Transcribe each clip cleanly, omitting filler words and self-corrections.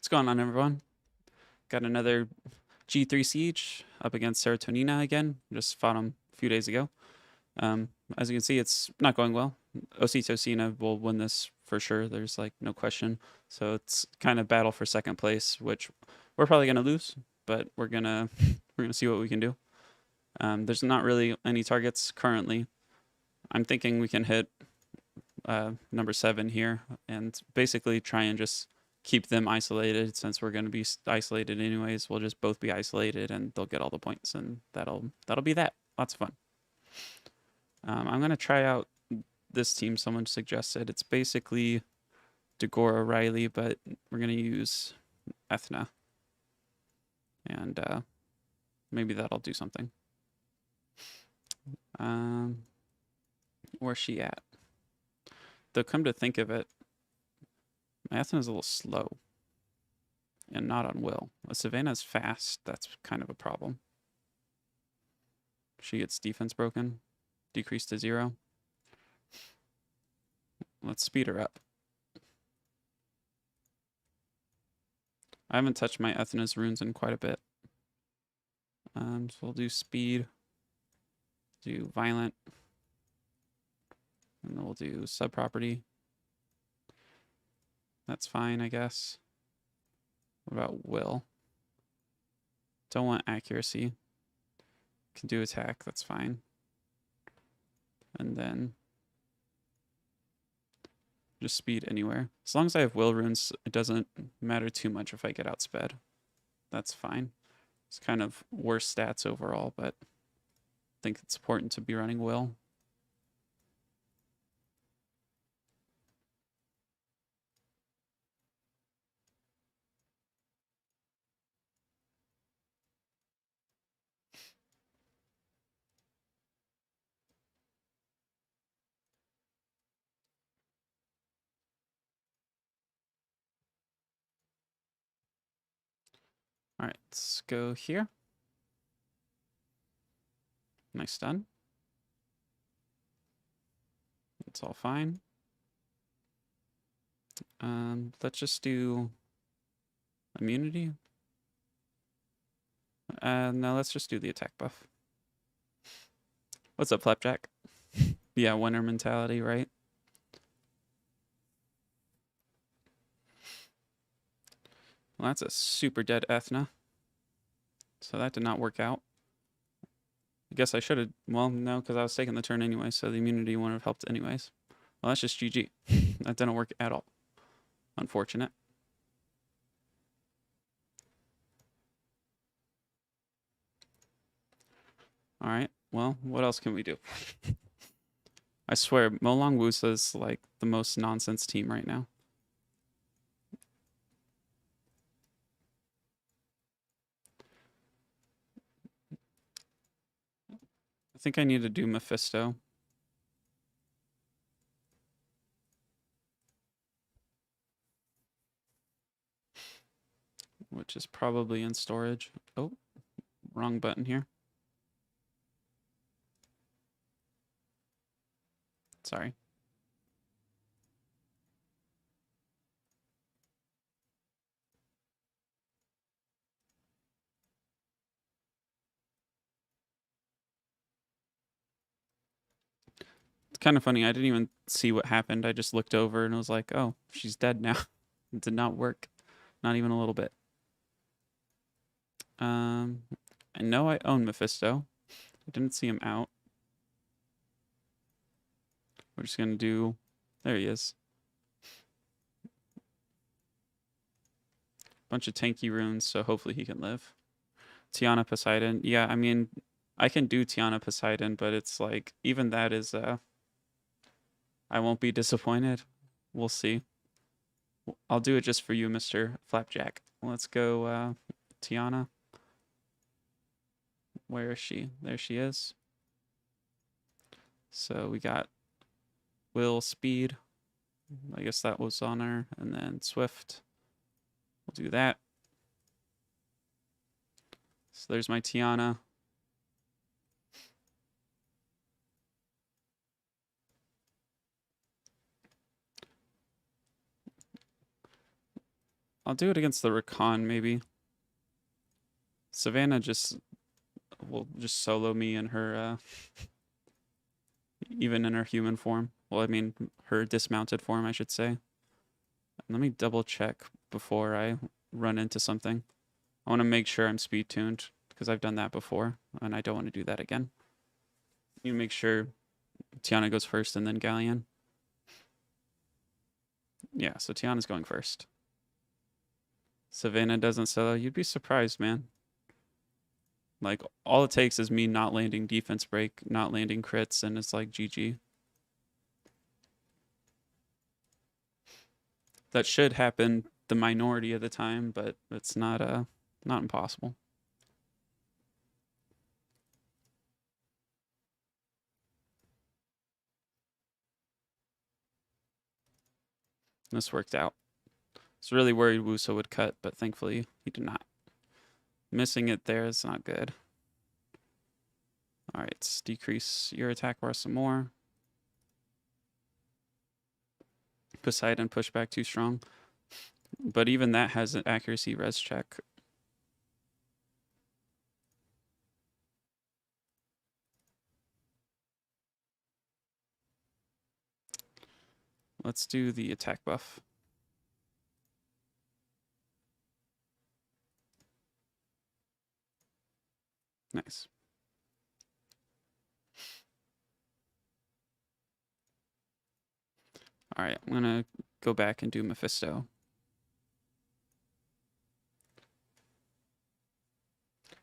What's going on, everyone? Got another G3 Siege up against Serotonina again. Just fought him a few days ago. As you can see, it's not going well. Ocitocina will win this for sure. There's like no question. So it's kind of battle for second place, which we're probably gonna lose, but we're gonna see what we can do. There's not really any targets currently. I'm thinking we can hit number 7 here and basically try and just keep them isolated. Since we're going to be isolated anyways, we'll just both be isolated and they'll get all the points, and that'll be that. Lots of fun. I'm going to try out this team someone suggested. It's basically Degora Riley, but we're going to use Ethna, and maybe that'll do something. Where's she at? Though, come to think of it, Ethna's a little slow and not on will. Savannah's fast. That's kind of a problem. She gets defense broken, decreased to 0. Let's speed her up. I haven't touched my Ethna's runes in quite a bit. So we'll do speed, do violent, and then we'll do subproperty. That's fine, I guess. What about will? Don't want accuracy. Can do attack, that's fine. And then just speed anywhere. As long as I have will runes, it doesn't matter too much if I get outsped. That's fine. It's kind of worse stats overall, but I think it's important to be running will. All right, let's go here. Nice stun. It's all fine. Let's just do immunity. No, let's just do the attack buff. What's up, Flapjack? Yeah, winner mentality, right? Well, that's a super dead Ethna. So that did not work out. I guess I should have, well, no, because I was taking the turn anyway, so the immunity wouldn't have helped anyways. Well, that's just GG. That didn't work at all. Unfortunate. All right, well, what else can we do? I swear, Molong Wusa's like the most nonsense team right now. I think I need to do Mephisto. Which is probably in storage. Oh, wrong button here. Sorry. It's kind of funny. I didn't even see what happened. I just looked over and was like, oh, she's dead now. It did not work. Not even a little bit. I know I own Mephisto. I didn't see him out. We're just going to do... There he is. Bunch of tanky runes, so hopefully he can live. Tiana Poseidon. Yeah, I mean, I can do Tiana Poseidon, but it's like, even that is... I won't be disappointed. We'll see. I'll do it just for you, Mr. Flapjack. Let's go, Tiana. Where is she? There she is. So we got Will, Speed. I guess that was on her. And then Swift. We'll do that. So there's my Tiana. I'll do it against the Rakan, maybe. Savannah will just solo me in her, even in her human form. Well, I mean, her dismounted form, I should say. Let me double check before I run into something. I want to make sure I'm speed tuned because I've done that before and I don't want to do that again. You make sure Tiana goes first and then Galleon. Yeah, so Tiana's going first. Savannah doesn't solo. You'd be surprised, man. Like, all it takes is me not landing defense break, not landing crits, and it's like GG. That should happen the minority of the time, but it's not impossible. This worked out. I was really worried Wuso would cut, but thankfully he did not. Missing it there is not good. All right, let's decrease your attack bar some more. Poseidon push back too strong. But even that has an accuracy res check. Let's do the attack buff. Nice. All right, I'm gonna go back and do Mephisto.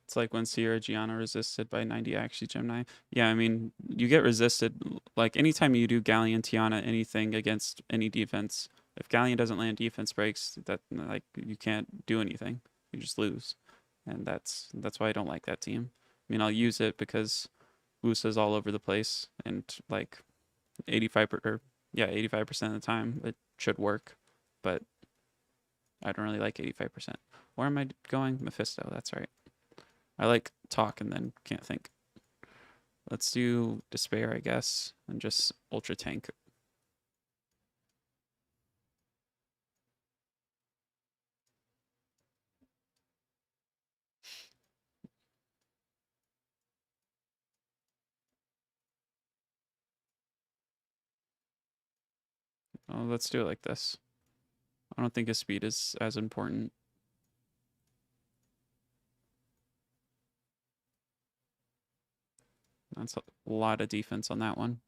It's like when Sierra Gianna resisted by 90 actually Gemini. Yeah, I mean, you get resisted. Like, anytime you do Galleon, Tiana, anything against any defense, if Galleon doesn't land defense breaks, that, like, you can't do anything. You just lose. And that's why I don't like that team. I mean, I'll use it because Wusa's all over the place, and, like, 85% of the time it should work, but I don't really like 85%. Where am I going? Mephisto, that's right. I like talk and then can't think. Let's do Despair, I guess, and just Ultra Tank. Oh, let's do it like this. I don't think his speed is as important. That's a lot of defense on that one.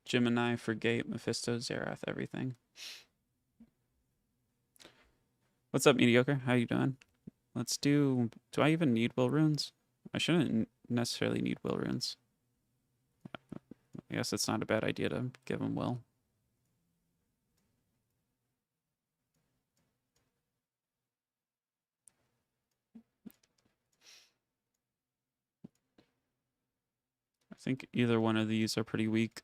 Gemini for Gate, Mephisto, Xerath, everything. What's up, Mediocre? How you doing? Let's do I even need will runes? I shouldn't necessarily need will runes. I guess it's not a bad idea to give him will. I think either one of these are pretty weak.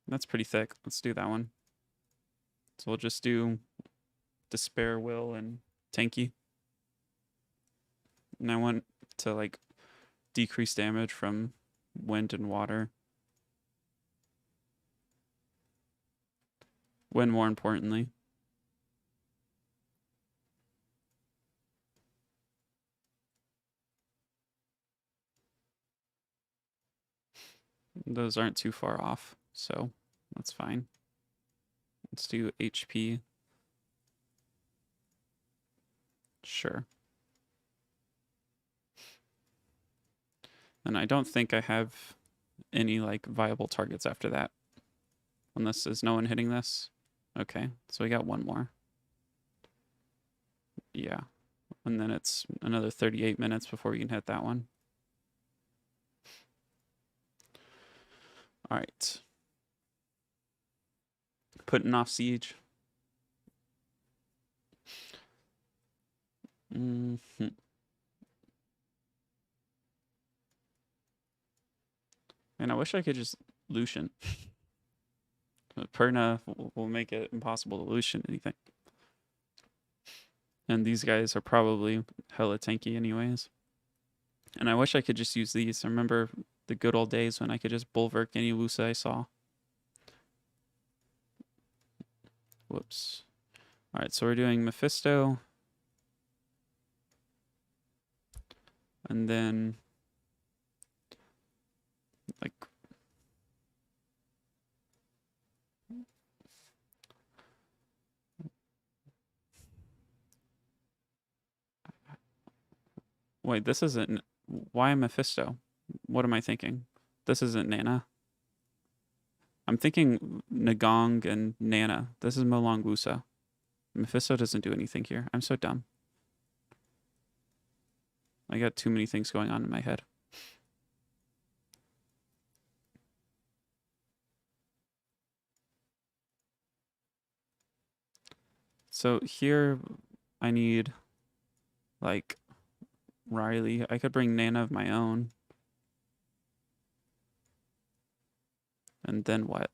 That's pretty thick. Let's do that one. So we'll just do Despair, Will, and Tanky. And I want to, like, decrease damage from wind and water. Wind, more importantly. Those aren't too far off, so that's fine. Let's do HP. Sure. And I don't think I have any, like, viable targets after that. Unless there's no one hitting this. Okay, so we got one more. Yeah. And then it's another 38 minutes before we can hit that one. All right. Putting off siege. And I wish I could just Lucian. Perna will make it impossible to Lucian anything. And these guys are probably hella tanky anyways. And I wish I could just use these. I remember the good old days when I could just bulwark any Lusa I saw. Whoops. Alright, so we're doing Mephisto. And then like wait, this isn't why Mephisto? What am I thinking? This isn't Nana. I'm thinking Nagong and Nana. This is Molong Wusa. Mephisto doesn't do anything here. I'm so dumb. I got too many things going on in my head. So here I need like Riley. I could bring Nana of my own. And then what?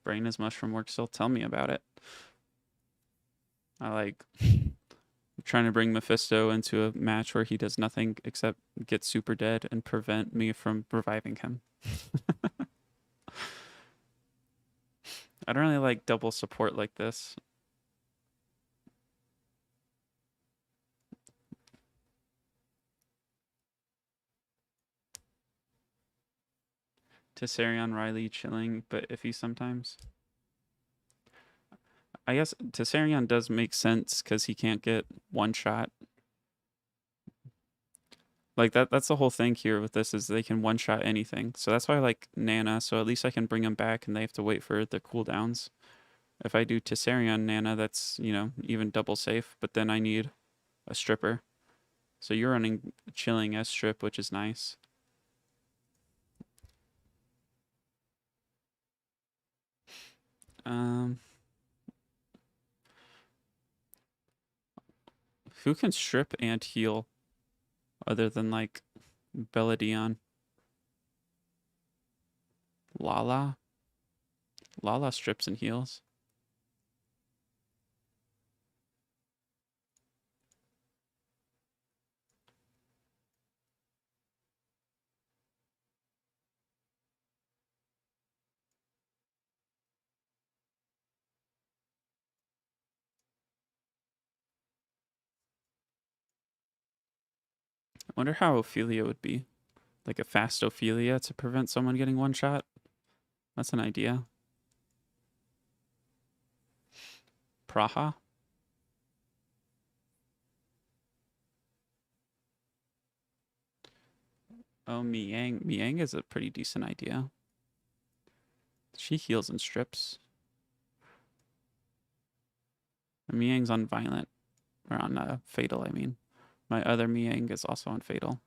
Brain is mushroom work still. Tell me about it. I like trying to bring Mephisto into a match where he does nothing except get super dead and prevent me from reviving him. I don't really like double support like this. Tessarion, Riley, chilling, but iffy sometimes. I guess Tessarion does make sense because he can't get one shot. Like that's the whole thing here with this is they can one shot anything. So that's why I like Nana, so at least I can bring them back and they have to wait for their cooldowns. If I do Tessarion Nana, that's, you know, even double safe, but then I need a stripper. So you're running chilling S strip, which is nice. Who can strip and heal other than like Belladion? Lala? Lala strips and heals. I wonder how Ophelia would be. Like a fast Ophelia to prevent someone getting one shot? That's an idea. Praha? Oh, Miang. Miang is a pretty decent idea. She heals and strips. Miang's on Violent. Or on Fatal, I mean. My other Miang is also on Fatal.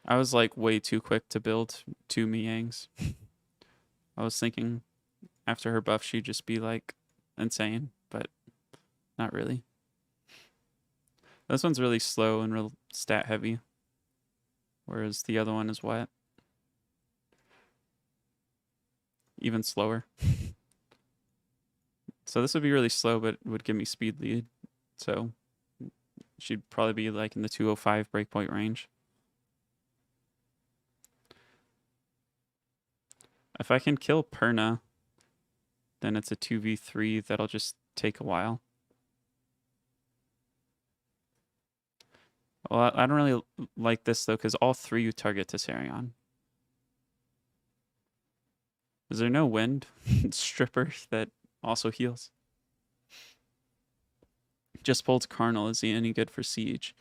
I was like way too quick to build two Miangs. I was thinking after her buff she'd just be like insane, but not really. This one's really slow and real stat heavy, whereas the other one is what? Even slower. So this would be really slow, but would give me speed lead. So she'd probably be like in the 205 breakpoint range. If I can kill Perna, then it's a 2v3 that'll just take a while. Well, I don't really like this though, because all three you target Tessarion. Is there no wind stripper that also heals? Just pulled Carnal. Is he any good for Siege?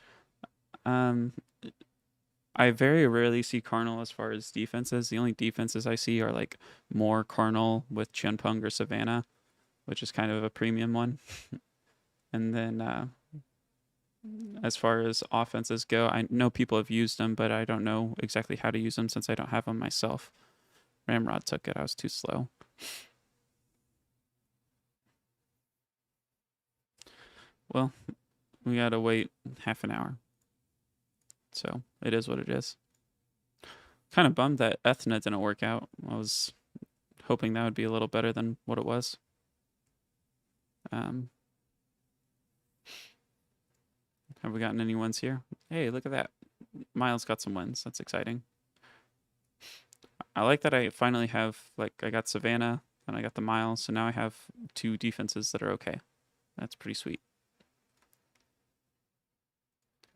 I very rarely see Carnal as far as defenses. The only defenses I see are like more Carnal with Chunpung or Savannah, which is kind of a premium one. And then as far as offenses go, I know people have used them, but I don't know exactly how to use them since I don't have them myself. Ramrod took it. I was too slow. Well, we gotta wait half an hour. So it is what it is. Kind of bummed that Ethna didn't work out. I was hoping that would be a little better than what it was. Um, have we gotten any wins here? Hey, look at that. Miles got some wins. That's exciting. I like that I finally have, like, I got Savannah and I got the Miles, so now I have 2 defenses that are okay. That's pretty sweet.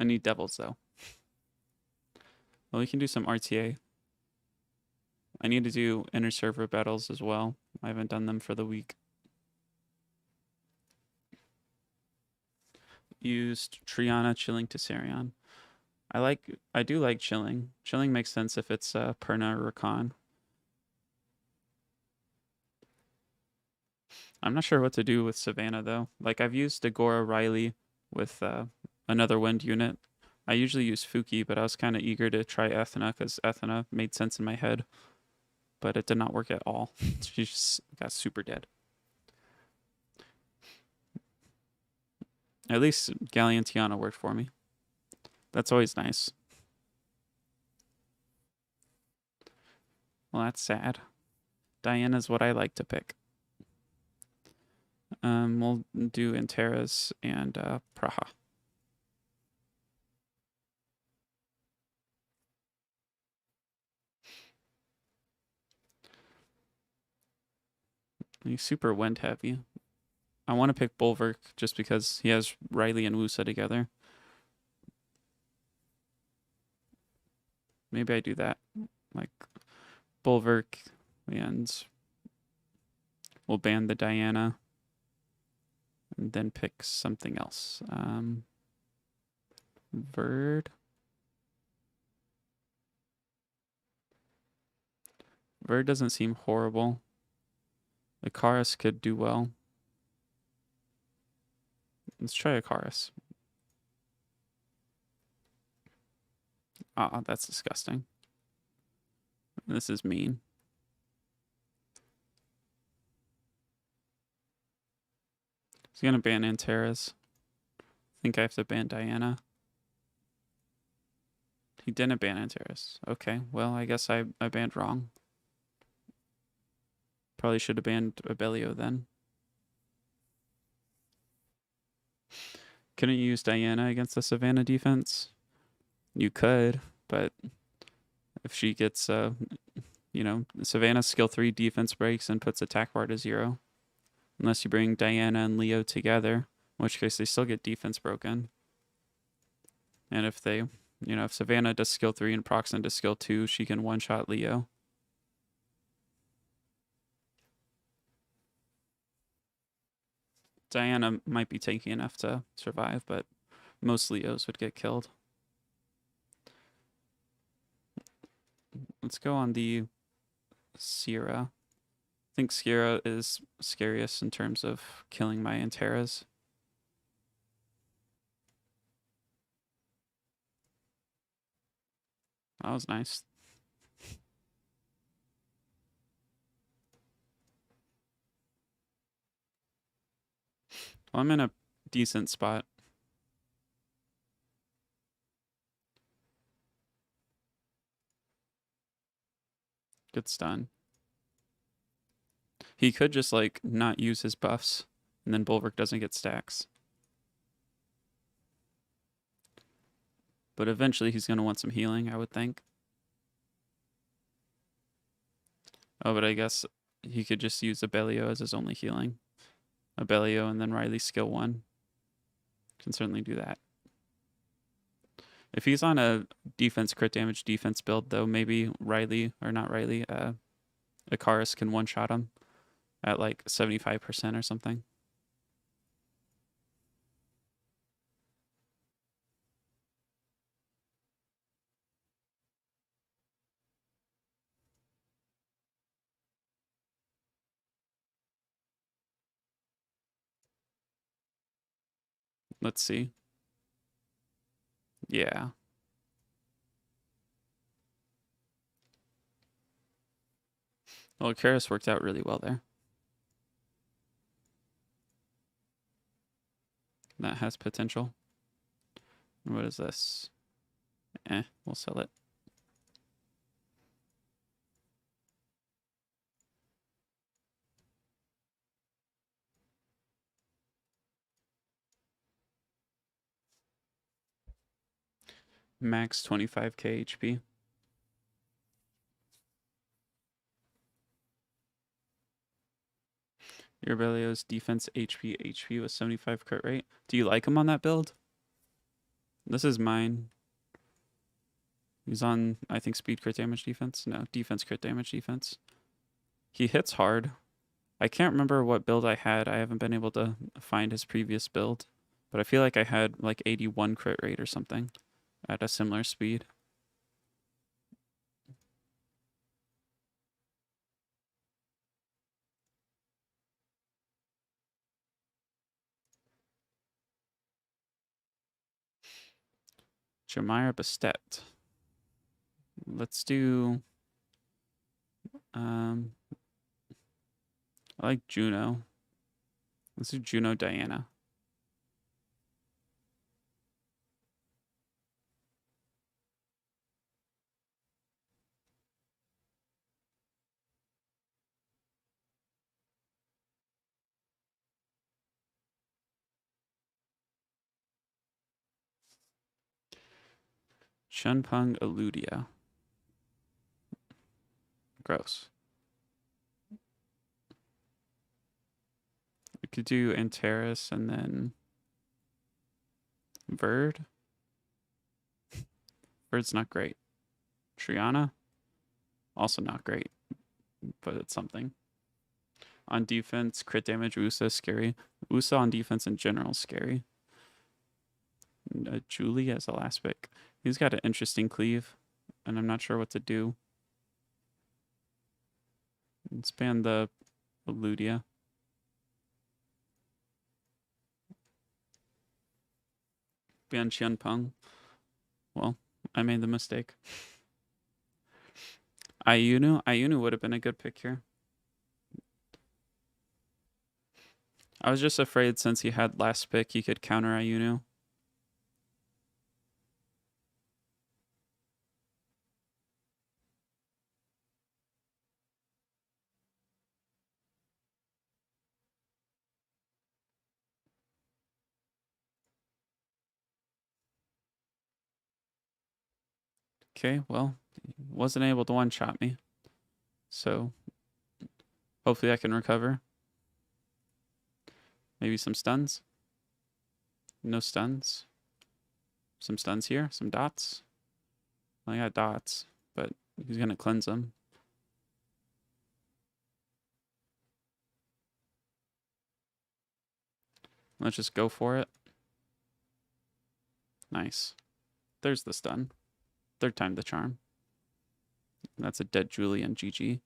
I need Devils, though. Well, we can do some RTA. I need to do Interserver battles as well. I haven't done them for the week. Used Triana chilling to Sarion. I do like chilling. Chilling makes sense if it's Perna or Rakan. I'm not sure what to do with Savannah though. Like I've used Agora Riley with another wind unit. I usually use Fuki, but I was kind of eager to try Ethna because Ethna made sense in my head, but it did not work at all. She just got super dead. At least Galleon Tiana worked for me. That's always nice. Well, that's sad. Diana's what I like to pick. We'll do Antares and Praha. He's super wind heavy. I want to pick Bulwark just because he has Riley and Wusa together. Maybe I do that. Like Bulwark and we'll ban the Diana and then pick something else. Verd. Verd doesn't seem horrible. Icarus could do well. Let's try Icarus. Ah, that's disgusting. This is mean. He's gonna ban Antares. I think I have to ban Diana. He didn't ban Antares. Okay, well, I guess I banned wrong. Probably should have banned Abelio then. Couldn't you use Diana against the Savannah defense? You could, but if she gets, you know, Savannah's skill 3 defense breaks and puts attack bar to 0. Unless you bring Diana and Leo together, in which case they still get defense broken. And if they, you know, if Savannah does skill 3 and procs into skill 2, she can one-shot Leo. Diana might be tanky enough to survive, but most Leos would get killed. Let's go on the Sierra. I think Sierra is scariest in terms of killing my Antares. That was nice. Well, I'm in a decent spot. Good stun. He could just like not use his buffs and then Bulwark doesn't get stacks. But eventually he's going to want some healing, I would think. Oh, but I guess he could just use Abelio as his only healing. Abelio and then Riley skill 1. Can certainly do that. If he's on a defense crit damage defense build, though, maybe Riley, or not Riley, Icarus can one-shot him at like 75% or something. Let's see. Yeah. Well, Icarus worked out really well there. That has potential. What is this? We'll sell it. Max 25k HP. Your Berlioz defense HP with 75 crit rate. Do you like him on that build? This is mine. He's on, I think, speed crit damage defense. No, defense crit damage defense. He hits hard. I can't remember what build I had. I haven't been able to find his previous build. But I feel like I had like 81 crit rate or something at a similar speed. Jamira Bastet. Let's do... I like Juno. Let's do Juno Diana. Chunpeng Eludia. Gross. We could do Antares and then Verd. Verd's not great. Triana, also not great, but it's something. On defense, crit damage, Usa, scary. Usa on defense in general, scary. Julie as a last pick. He's got an interesting cleave, and I'm not sure what to do. Let's ban the Eludia. Ban Qianpeng. Well, I made the mistake. Ayunu would have been a good pick here. I was just afraid since he had last pick, he could counter Ayunu. Okay, well, wasn't able to one-shot me. So, hopefully I can recover. Maybe some stuns. No stuns. Some stuns here, some dots. I got dots, but he's gonna cleanse them. Let's just go for it. Nice. There's the stun. Third time the charm. That's a dead Julian, GG.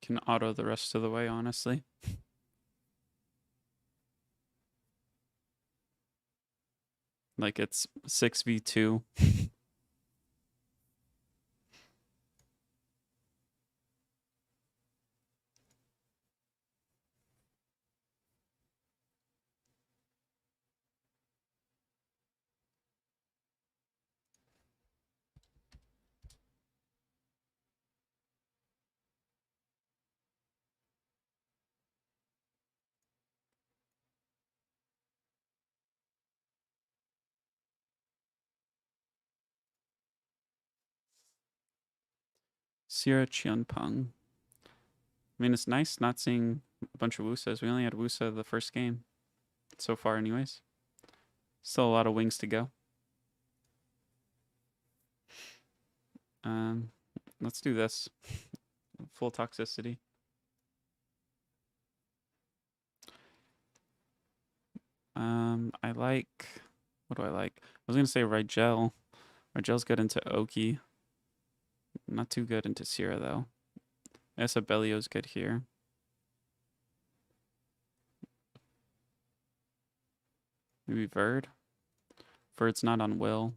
Can auto the rest of the way, honestly. Like it's 6v2. Sierra Qianpeng. I mean, it's nice not seeing a bunch of Wusas. We only had Wusa the first game. So far, anyways. Still a lot of wings to go. Let's do this. Full toxicity. I like... What do I like? I was going to say Rigel. Rigel's good into Oki. Not too good into Sierra, though. I guess Abellio's good here. Maybe Verd. Verd's not on Will.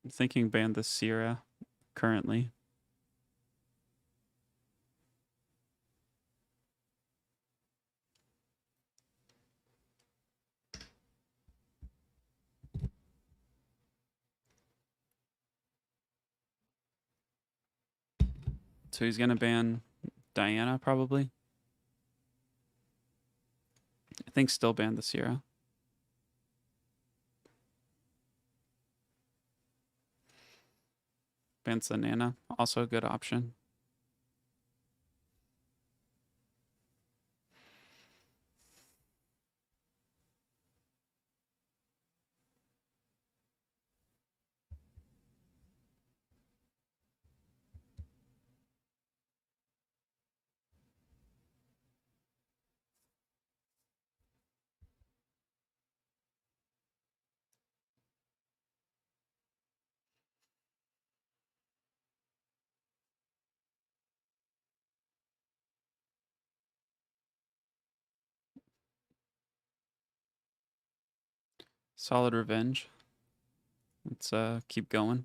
I'm thinking ban the Sierra currently. So he's gonna ban Diana probably. I think still ban the Sierra. Bans the Nana, also a good option. Solid revenge. Let's keep going.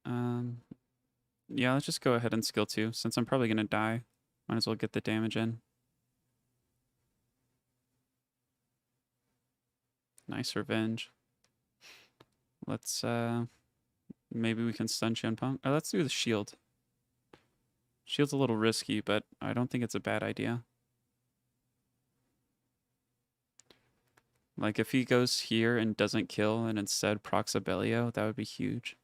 Yeah, let's just go ahead and skill 2. Since I'm probably gonna die, might as well get the damage in. Nice revenge. Let's maybe we can stun Chien-Pong. Oh, let's do the shield. Shield's a little risky, but I don't think it's a bad idea. Like if he goes here and doesn't kill and instead procs a Bellio, that would be huge.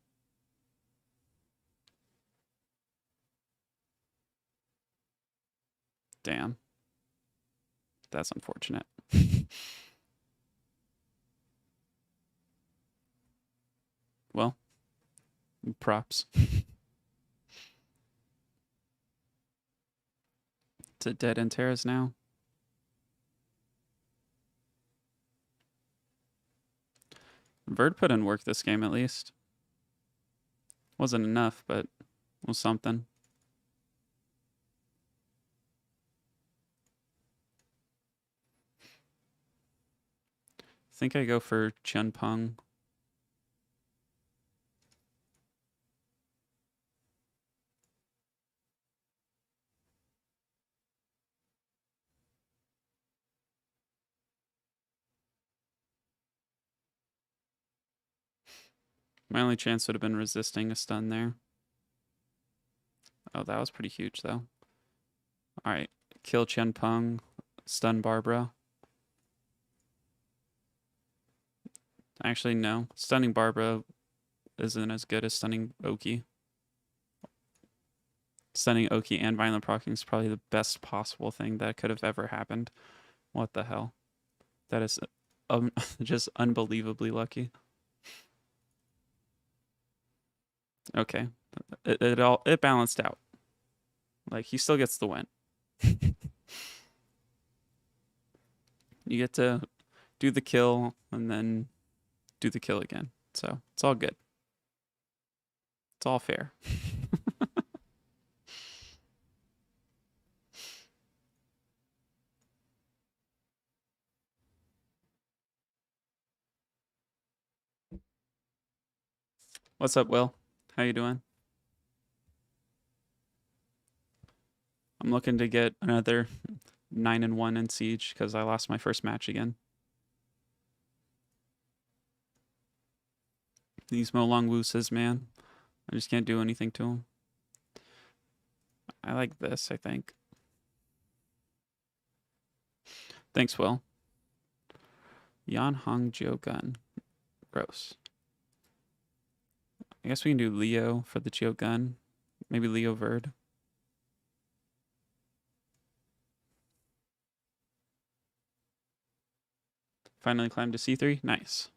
Damn. That's unfortunate. Well, props. It's a dead end Terrace now. Verd put in work this game at least. Wasn't enough, but was something. I think I go for Chien-Pong. My only chance would have been resisting a stun there. Oh, that was pretty huge, though. All right. Kill Chien-Pong. Stun Barbara. Actually, no. Stunning Barbara isn't as good as stunning Oki. Stunning Oki and Violent Proccing is probably the best possible thing that could have ever happened. What the hell? That is just unbelievably lucky. Okay. It balanced out. Like, he still gets the win. You get to do the kill and then do the kill again. So it's all good. It's all fair. What's up, Will? How you doing? I'm looking to get another 9-1 in Siege because I lost my first match again. These Mo Long Wooses, man. I just can't do anything to them. I like this, I think. Thanks, Will. Yan Hong Jio Gun. Gross. I guess we can do Leo for the Jio Gun. Maybe Leo Verd. Finally climbed to C3. Nice.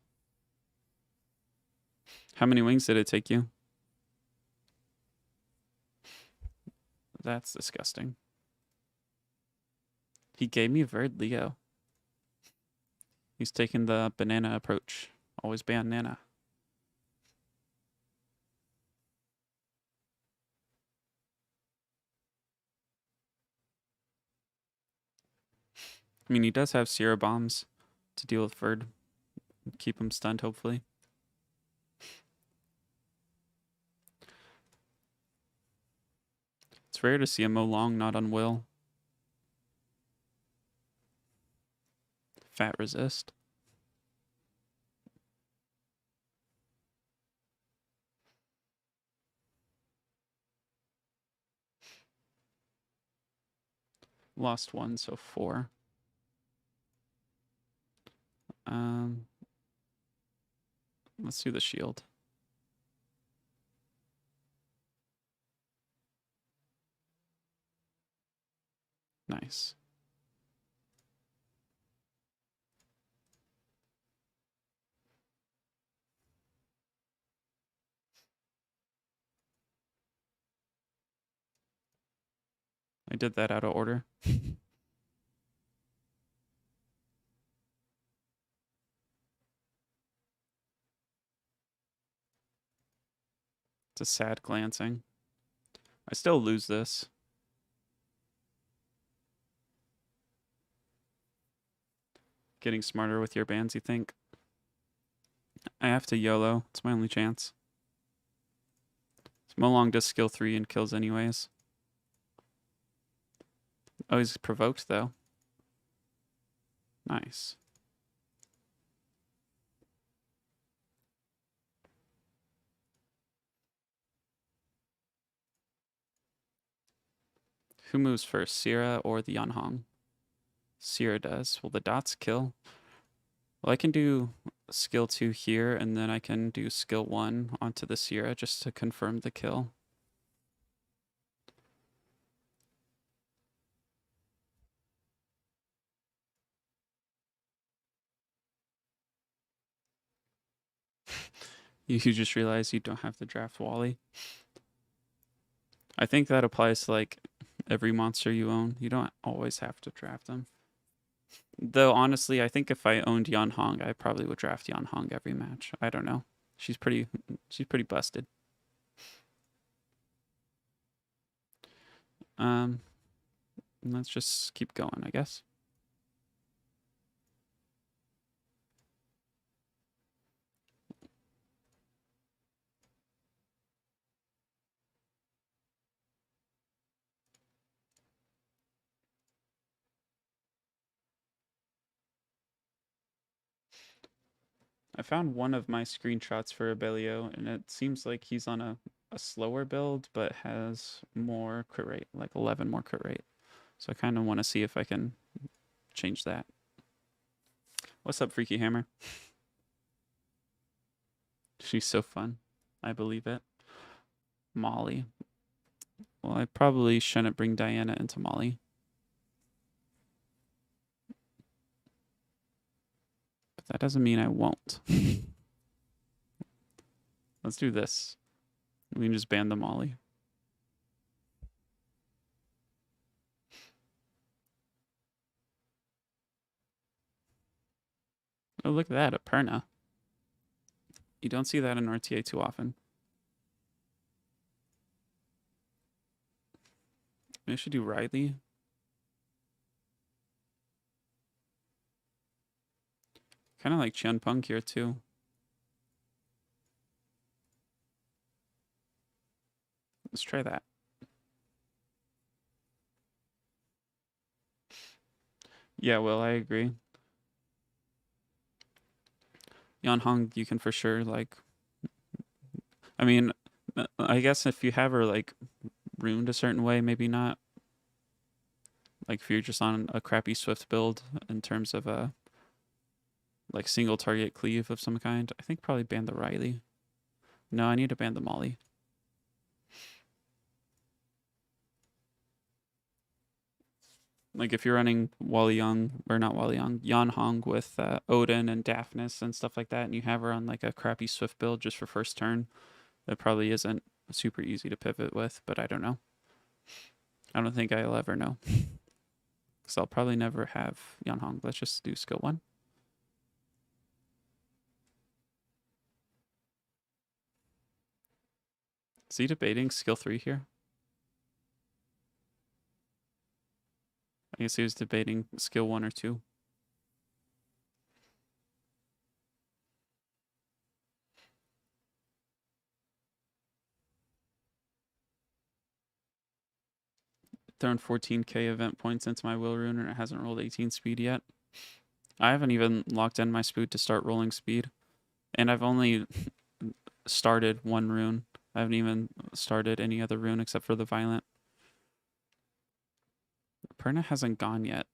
How many wings did it take you? That's disgusting. He gave me Verd Leo. He's taking the banana approach. Always ban Nana. I mean, he does have Sierra bombs to deal with Verd. Keep him stunned, hopefully. It's rare to see a Mo Long not on will. Fat resist. Lost 1, so 4. Let's do the shield. Nice. I did that out of order. It's a sad glancing. I still lose this. Getting smarter with your bans, you think? I have to YOLO. It's my only chance. Mo Long does skill 3 and kills anyways. Oh, he's provoked though. Nice. Who moves first, Sierra or the Yanhong? Sierra does. Will the dots kill? Well, I can do skill 2 here, and then I can do skill 1 onto the Sierra just to confirm the kill. You just realize you don't have to draft Wally. I think that applies to like every monster you own. You don't always have to draft them. Though honestly, I think if I owned Yan Hong, I probably would draft Yan Hong every match. I don't know. She's pretty busted. Let's just keep going, I guess. I found one of my screenshots for Abelio, and it seems like he's on a slower build, but has more crit rate, like 11 more crit rate. So I kind of want to see if I can change that. What's up, Freaky Hammer? She's so fun. I believe it. Molly. Well, I probably shouldn't bring Diana into Molly. But that doesn't mean I won't. Let's do this. We can just ban the Molly. Oh, look at that, a Perna. You don't see that in RTA too often. Maybe I should do Riley. Kind of like Chen Punk here too. Let's try that. Yeah, well, I agree. Yan Hong, you can for sure, like... I mean, I guess if you have her, like, ruined a certain way, maybe not. Like, if you're just on a crappy Swift build in terms of a... like, single target cleave of some kind. I think probably ban the Riley. No, I need to ban the Molly. Like if you're running Wally Young, or not Wally Young, Yan Hong with Odin and Daphnis and stuff like that, and you have her on like a crappy Swift build just for first turn, that probably isn't super easy to pivot with, but I don't know. I don't think I'll ever know. Because I'll probably never have Yan Hong. Let's just do skill 1. Is he debating skill 3 here? I guess he was debating skill 1 or 2. Thrown 14k event points into my will rune and it hasn't rolled 18 speed yet. I haven't even locked in my spood to start rolling speed. And I've only started 1 rune. I haven't even started any other rune except for the violent. Perna hasn't gone yet.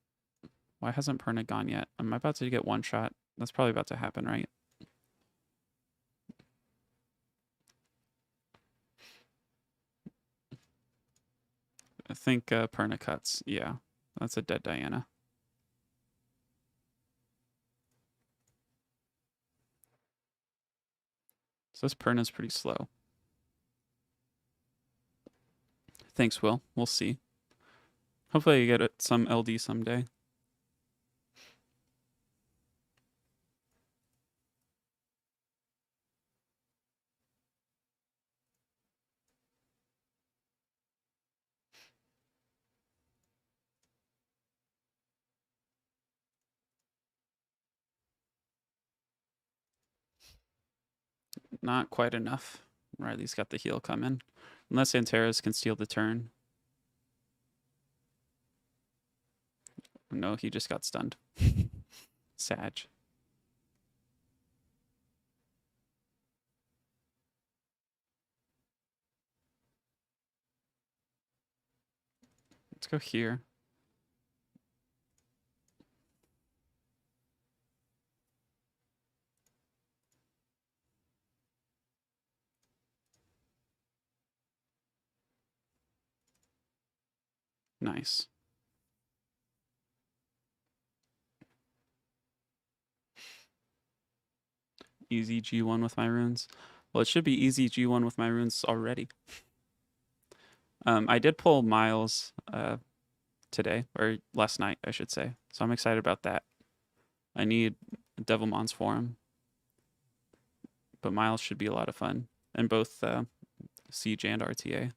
Why hasn't Perna gone yet? Am I about to get one shot? That's probably about to happen, right? I think Perna cuts. Yeah, that's a dead Diana. So this Perna's pretty slow. Thanks, Will. We'll see. Hopefully you get some LD someday. Not quite enough. Riley's got the heal coming. Unless Antares can steal the turn. No, he just got stunned. Sag. Let's go here. Nice. Easy G1 with my runes. Well, it should be easy G1 with my runes already. I did pull Miles today, or last night, I should say. So I'm excited about that. I need Devilmons for him. But Miles should be a lot of fun. And both Siege and RTA.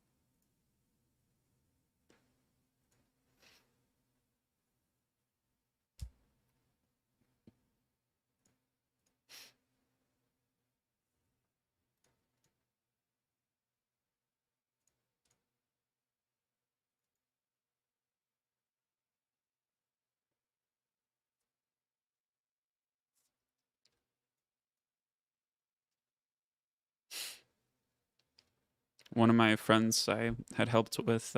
One of my friends I had helped with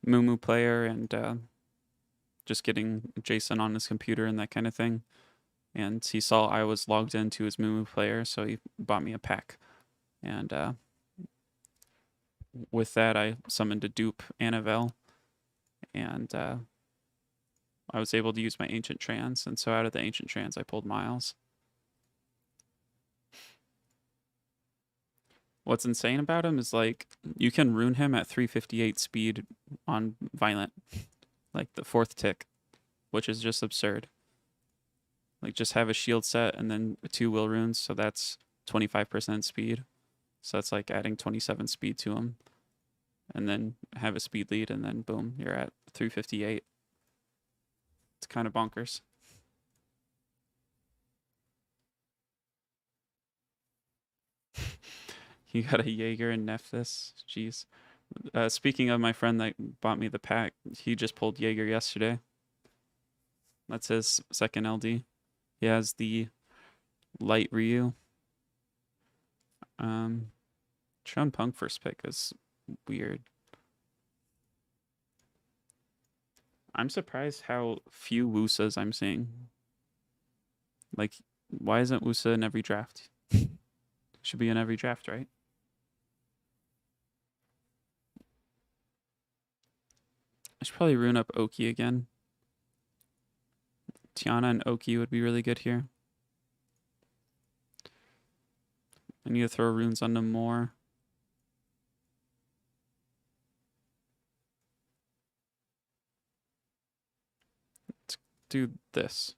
Mumu player and just getting Jason on his computer and that kind of thing. And he saw I was logged into his Mumu player, so he bought me a pack. And with that, I summoned a dupe Annabelle, and I was able to use my Ancient Trance. And so out of the Ancient Trance, I pulled Miles. What's insane about him is like you can rune him at 358 speed on Violent, like the 4th tick, which is just absurd. Like just have a shield set and then 2 will runes, so that's 25% speed. So that's like adding 27 speed to him. And then have a speed lead, and then boom, you're at 358. It's kind of bonkers. You got a Jaeger and Nephthys. Jeez. Speaking of my friend that bought me the pack, he just pulled Jaeger yesterday. That's his second LD. He has the light Ryu. Chun Punk first pick is weird. I'm surprised how few Wusas I'm seeing. Like, why isn't Wusa in every draft? Should be in every draft, right? I should probably rune up Oki again. Tiana and Oki would be really good here. I need to throw runes on them more. Let's do this.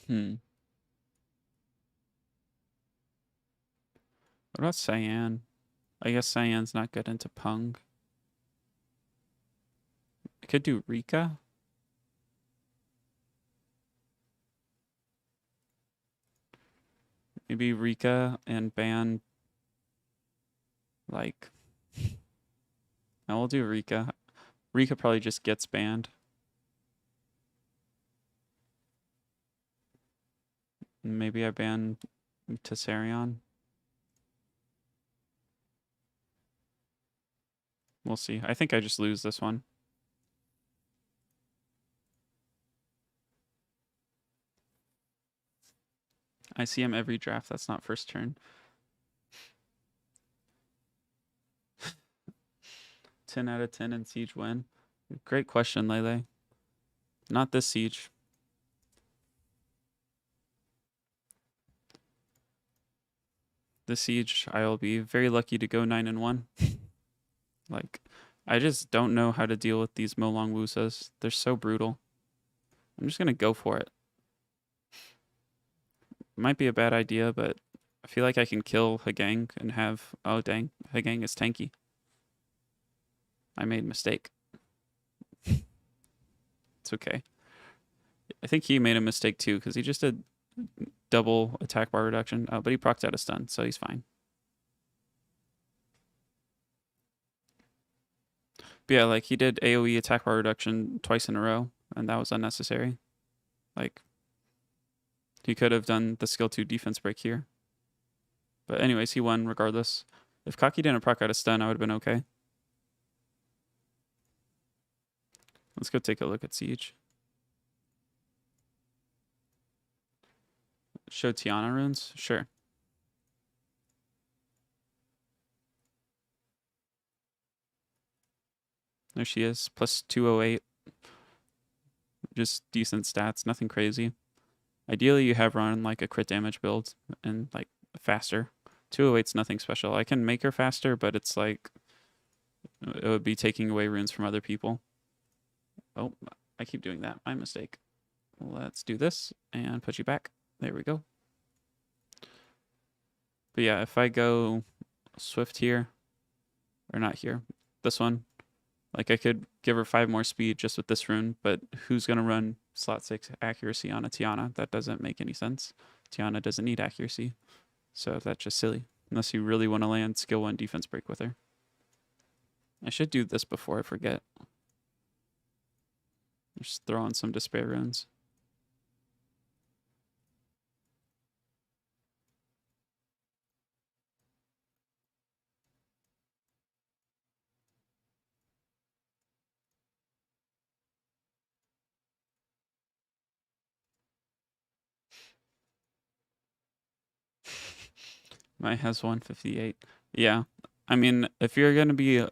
What about Cyan? I guess Cyan's not good into Pung. I could do Rika. Maybe Rika and ban, like, I will do Rika. Rika probably just gets banned. Maybe I ban Tessarion. We'll see. I think I just lose this one. I see him every draft. That's not first turn. 10 out of 10 in Siege win. Great question, Lele. Not this Siege. This Siege, I will be very lucky to go 9-1. Like, I just don't know how to deal with these Molong Wusas. They're so brutal. I'm just going to go for it. Might be a bad idea, but I feel like I can kill Hagang and have... Oh, dang. Hagang is tanky. I made a mistake. It's okay. I think he made a mistake too, because he just did double attack bar reduction. Oh, but he procced out a stun, so he's fine. But yeah, like he did AoE attack bar reduction twice in a row, and that was unnecessary. Like, he could have done the skill 2 defense break here. But anyways, he won regardless. If Kaki didn't proc out a stun, I would have been okay. Let's go take a look at Siege. Show Tiana runes? Sure. There she is, plus 208. Just decent stats, nothing crazy. Ideally, you have her on like a crit damage build and like faster. 208's nothing special. I can make her faster, but it's like it would be taking away runes from other people. Oh, I keep doing that. My mistake. Let's do this and put you back. There we go. But yeah, if I go Swift here, or not here, this one, like I could give her 5 more speed just with this rune, but who's going to run slot 6 accuracy on a Tiana? That doesn't make any sense. Tiana doesn't need accuracy. So that's just silly. Unless you really want to land skill 1 defense break with her. I should do this before I forget. Just throw on some despair runes. Mine has 158. Yeah. I mean, if you're going to be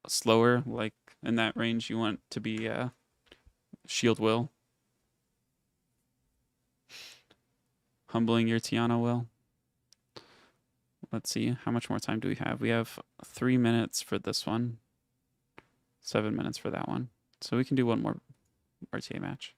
slower, like in that range, you want to be Shield Will. Humbling your Tiana Will. Let's see. How much more time do we have? We have 3 minutes for this one. 7 minutes for that one. So we can do one more RTA match.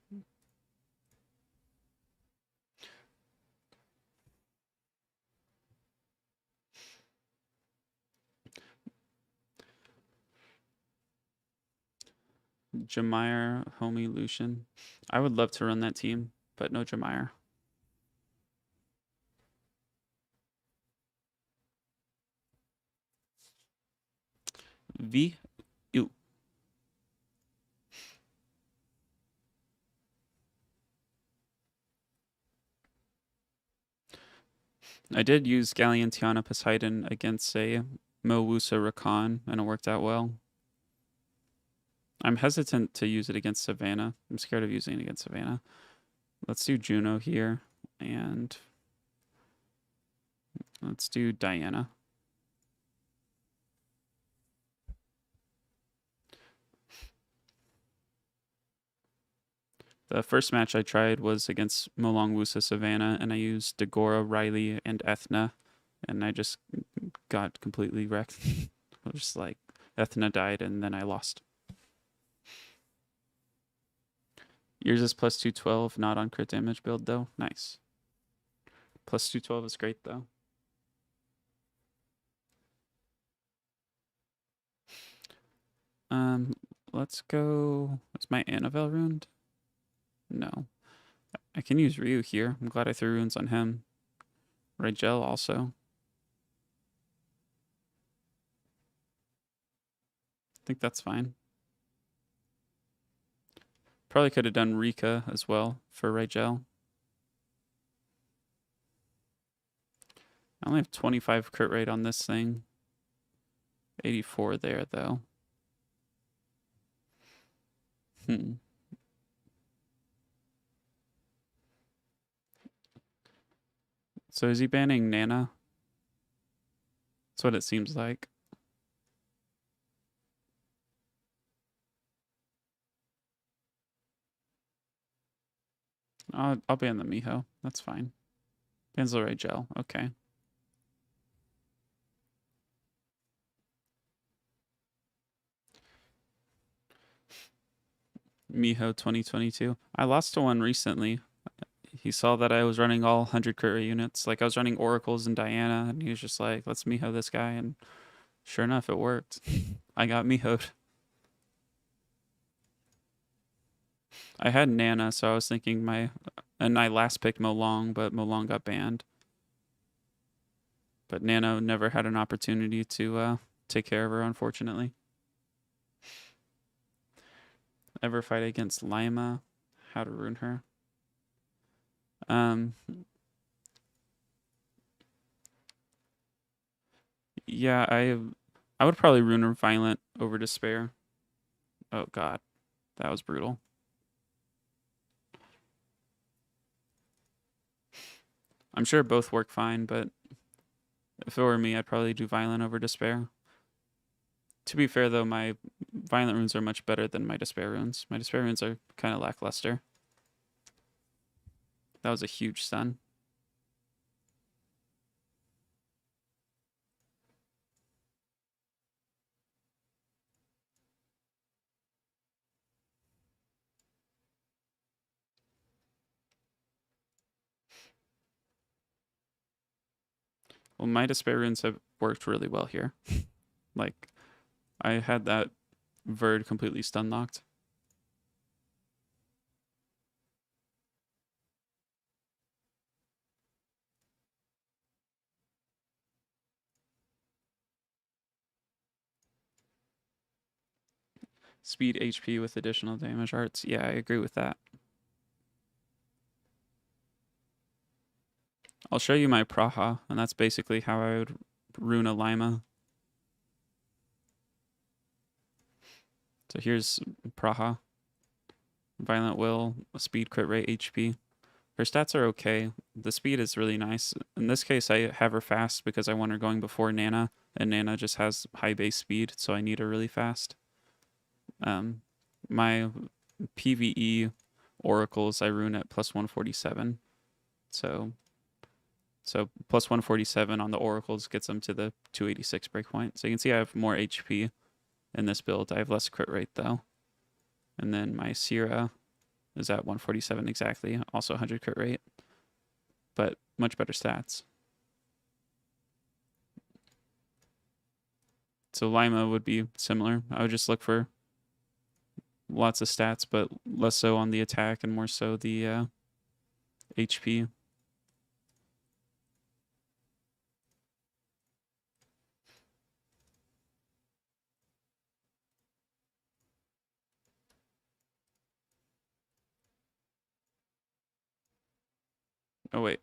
Jamire, Homie, Lucian. I would love to run that team, but no Jamire. V. U. I did use Galleon Tiana Poseidon against a Mowusa Rakan, and it worked out well. I'm hesitant to use it against Savannah. I'm scared of using it against Savannah. Let's do Juno here, and let's do Diana. The first match I tried was against Molong Wusa Savannah, and I used Dagora, Riley, and Ethna, and I just got completely wrecked. I was just like, Ethna died, and then I lost. Yours is plus 212, not on crit damage build though. Nice. Plus 212 is great though. Let's go. Is my Annabelle ruined? No. I can use Ryu here. I'm glad I threw runes on him. Rigel also. I think that's fine. Probably could have done Rika as well for Rigel. I only have 25 crit rate on this thing. 84 there though. So is he banning Nana? That's what it seems like. I'll ban the Miho. That's fine. Bans the Rigel. Okay. Miho 2022. I lost to one recently. He saw that I was running all 100 crit rate units. Like I was running Oracles and Diana, and he was just like, let's Miho this guy. And sure enough, it worked. I got Miho'd. I had Nana, so I was thinking and I last picked Molong, but Molong got banned. But Nana never had an opportunity to take care of her, unfortunately. Ever fight against Lima? How to ruin her? Yeah, I would probably ruin her Violent over Despair. Oh god, that was brutal. I'm sure both work fine, but if it were me, I'd probably do Violent over Despair. To be fair, though, my Violent runes are much better than my Despair runes. My Despair runes are kind of lackluster. That was a huge stun. Well, my Despair runes have worked really well here. Like, I had that Verd completely stun locked. Speed HP with additional damage arts. Yeah, I agree with that. I'll show you my Praha, and that's basically how I would rune a Lima. So here's Praha. Violent Will, speed, crit rate, HP. Her stats are okay. The speed is really nice. In this case, I have her fast because I want her going before Nana, and Nana just has high base speed, so I need her really fast. My PvE oracles I rune at plus 147. So plus 147 on the oracles gets them to the 286 breakpoint. So you can see I have more HP in this build. I have less crit rate though. And then my Sierra is at 147 exactly, also 100 crit rate, but much better stats. So Lima would be similar. I would just look for lots of stats, but less so on the attack and more so the HP. Oh wait,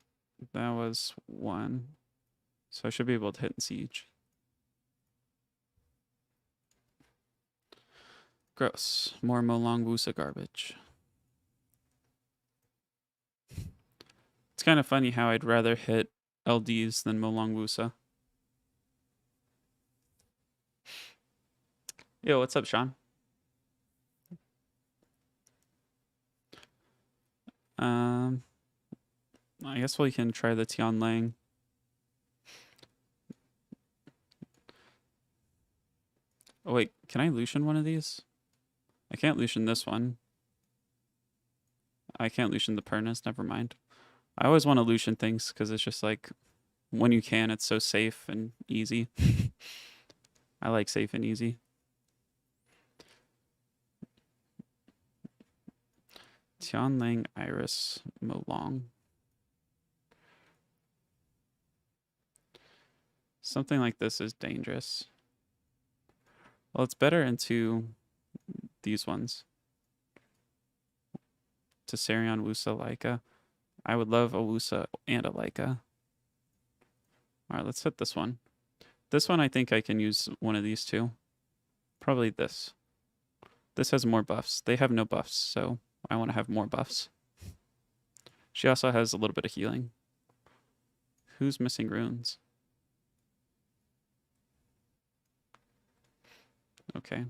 that was one. So I should be able to hit and siege. Gross. More Molong Wusa garbage. It's kind of funny how I'd rather hit LDs than Molong Wusa. Yo, what's up, Sean? I guess we can try the Tian Lang. Oh wait, can I Lucian one of these? I can't Lucian this one. I can't Lucian the Pernas, never mind. I always want to Lucian things because it's just like, when you can, it's so safe and easy. I like safe and easy. Tianling, Iris, Molong. Something like this is dangerous. Well, it's better into these ones. Tessarion, Wusa, Leica. I would love a Wusa and a Leica. Alright, let's hit this one. This one I think I can use one of these two. Probably this. This has more buffs. They have no buffs, so I want to have more buffs. She also has a little bit of healing. Who's missing runes? Okay.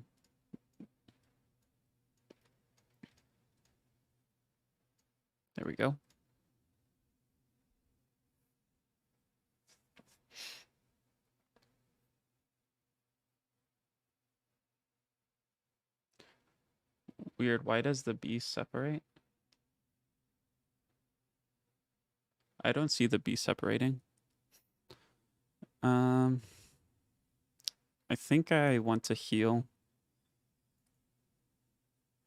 There we go. Weird. Why does the B separate? I don't see the B separating. I think I want to heal.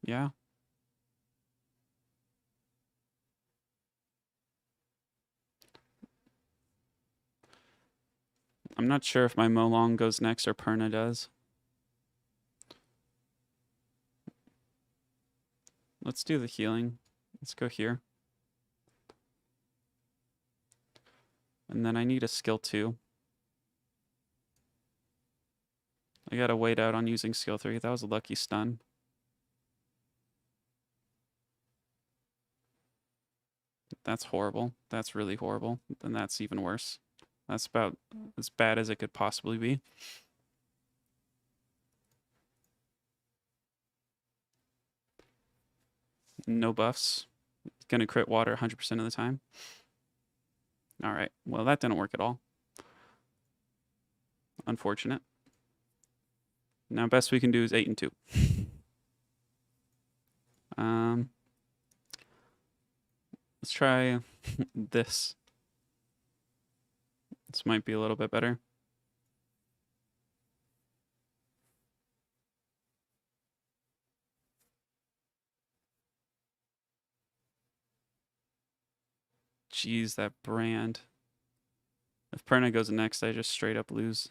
Yeah. I'm not sure if my Molong goes next or Perna does. Let's do the healing. Let's go here. And then I need a skill 2. I gotta wait out on using skill 3. That was a lucky stun. That's horrible. That's really horrible. Then that's even worse. That's about as bad as it could possibly be. No buffs. Gonna crit water 100% of the time. Alright, well that didn't work at all. Unfortunate. Now best we can do is 8 and 2. Let's try this. This might be a little bit better. Jeez, that brand. If Perna goes next, I just straight up lose.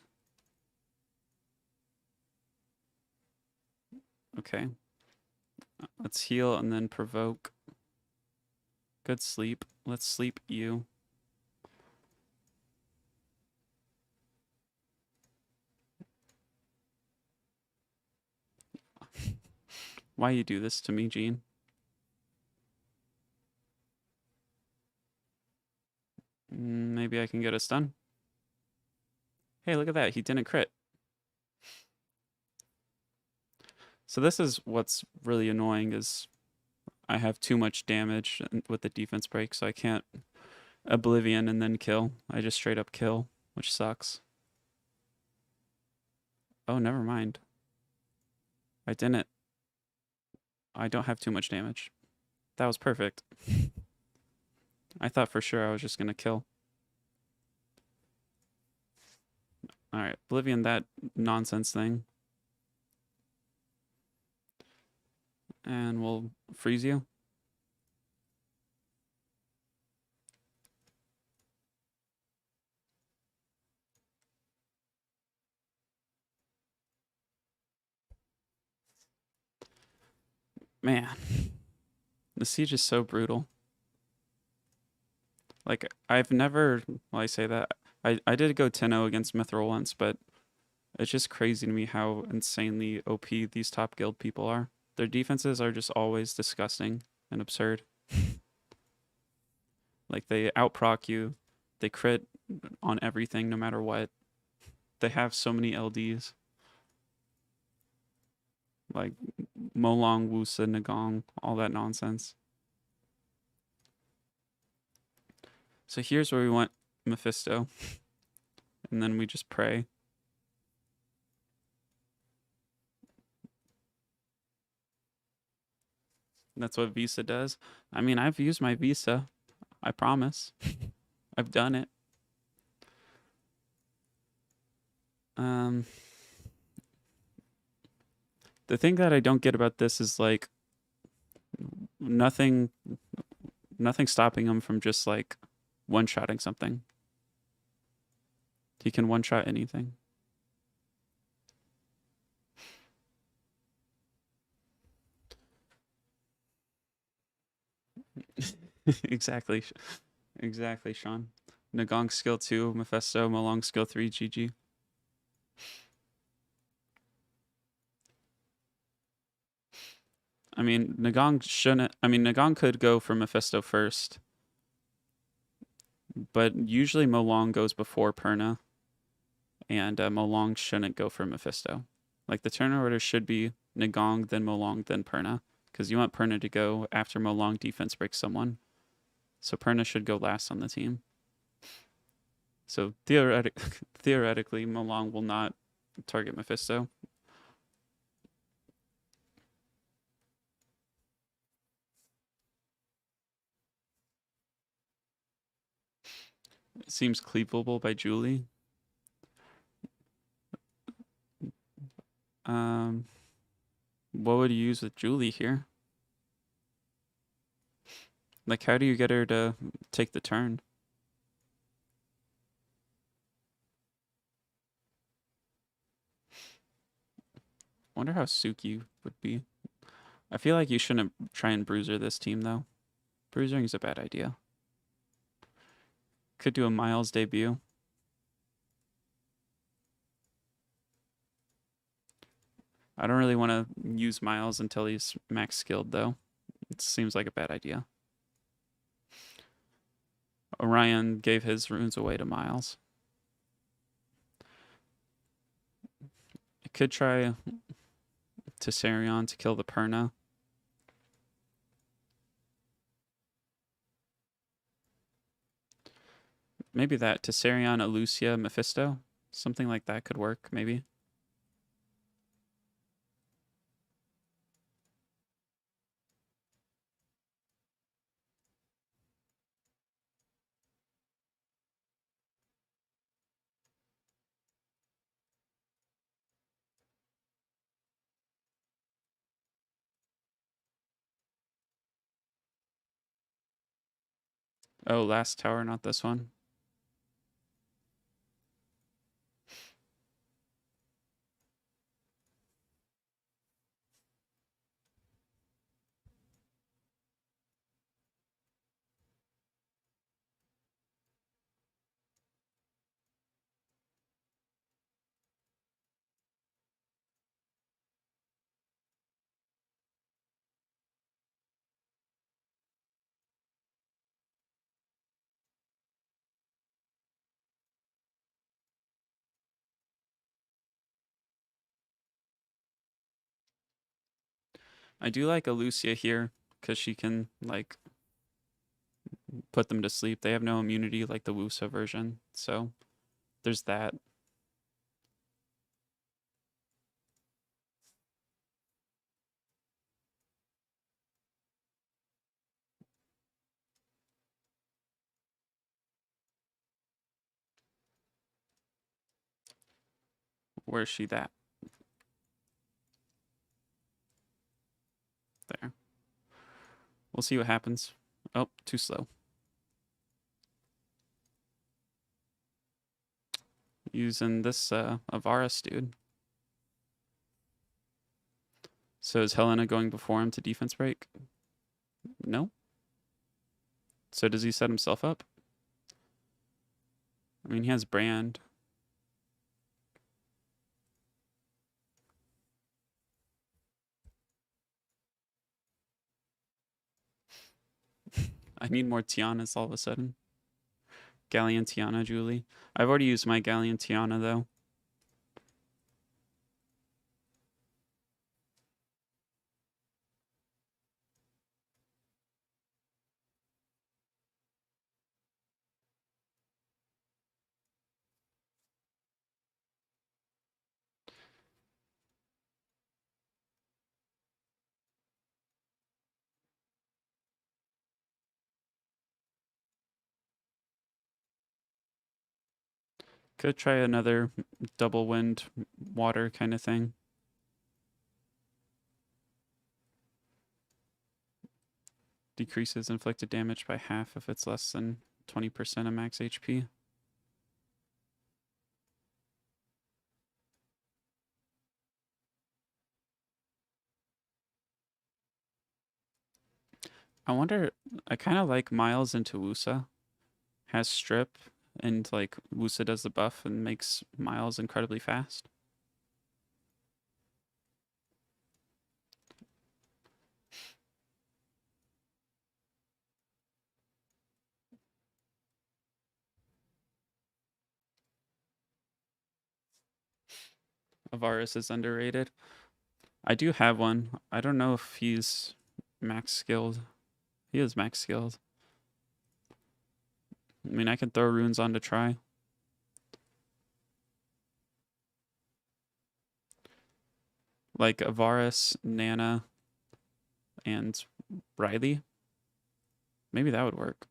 Okay. Let's heal and then provoke. Good sleep. Let's sleep you. Why you do this to me, Gene? Maybe I can get a stun. Hey, look at that. He didn't crit. So this is what's really annoying is I have too much damage with the defense break, so I can't Oblivion and then kill. I just straight up kill, which sucks. Oh, never mind. I didn't. I don't have too much damage. That was perfect. I thought for sure I was just gonna kill. Alright, Oblivion that nonsense thing. And we'll freeze you. Man, the siege is so brutal. Like, I've never, well, I say that, I did go 10-0 against Mithril once, but it's just crazy to me how insanely OP these top guild people are. Their defenses are just always disgusting and absurd. Like, they outproc you, they crit on everything no matter what. They have so many LDs. Like, Molong, Wusa, Nagong, all that nonsense. So here's where we want Mephisto. And then we just pray. That's what Visa does. I mean, I've used my Visa. I promise. I've done it. Um, the thing that I don't get about this is like nothing, nothing stopping him from just like one-shotting something. He can one-shot anything. Exactly. Exactly, Sean. Nagong skill 2, Mephisto, Malong skill 3, GG. I mean, Nagong shouldn't. I mean, Nagong could go for Mephisto first, but usually Molong goes before Perna, and Molong shouldn't go for Mephisto. Like the turn order should be Nagong, then Molong, then Perna, because you want Perna to go after Molong defense breaks someone. So Perna should go last on the team. So theoretically, Molong will not target Mephisto. It seems cleavable by Julie. What would you use with Julie here? Like, how do you get her to take the turn? Wonder how Suki would be. I feel like you shouldn't try and bruiser this team though. Bruisering is a bad idea. Could do a Miles debut. I don't really want to use Miles until he's max skilled though. It seems like a bad idea. Orion gave his runes away to Miles. I could try Tessarion to kill the Perna. Maybe that Tessarion, Elucia, Mephisto. Something like that could work, maybe. Oh, last tower, not this one. I do like Elucia here because she can like put them to sleep. They have no immunity like the Wusa version. So there's that. Where's she that? There. We'll see what happens. Oh, too slow. Using this Avaris dude. So is Helena going before him to defense break? No. So does he set himself up? I mean, he has Brand. I need more Tianas all of a sudden. Galleon Tiana, Julie. I've already used my Galleon Tiana though. Could try another double wind water kind of thing. Decreases inflicted damage by half if it's less than 20% of max HP. I wonder, I kind of like Miles into Wusa. Has strip, and like Wusa does the buff and makes Miles incredibly fast. Avaris is underrated. I do have one. I don't know if he's max skilled. He is max skilled. I mean, I can throw runes on to try. Like Avaris, Nana, and Riley. Maybe that would work.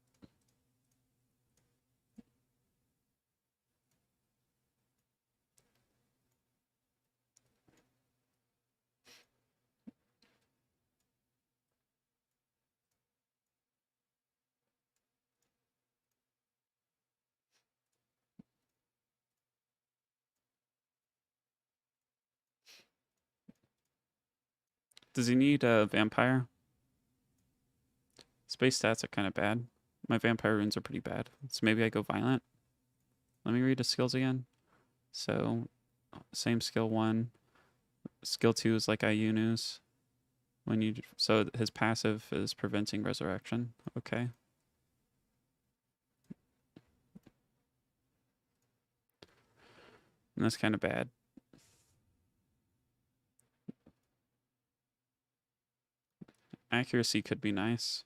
Does he need a vampire? Space stats are kind of bad. My vampire runes are pretty bad. So maybe I go violent. Let me read his skills again. So, same skill 1. Skill 2 is like Ionu's. So his passive is preventing resurrection. Okay. And that's kind of bad. Accuracy could be nice.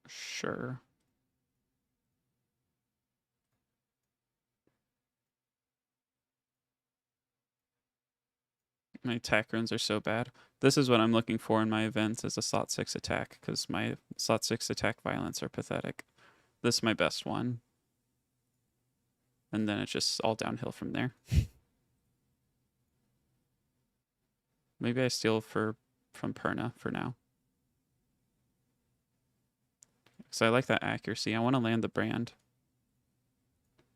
Sure. My attack runes are so bad. This is what I'm looking for in my events as a slot 6 attack, because my slot 6 attack violence are pathetic. This is my best one. And then it's just all downhill from there. Maybe I steal from Perna for now. Because I like that accuracy. I want to land the brand.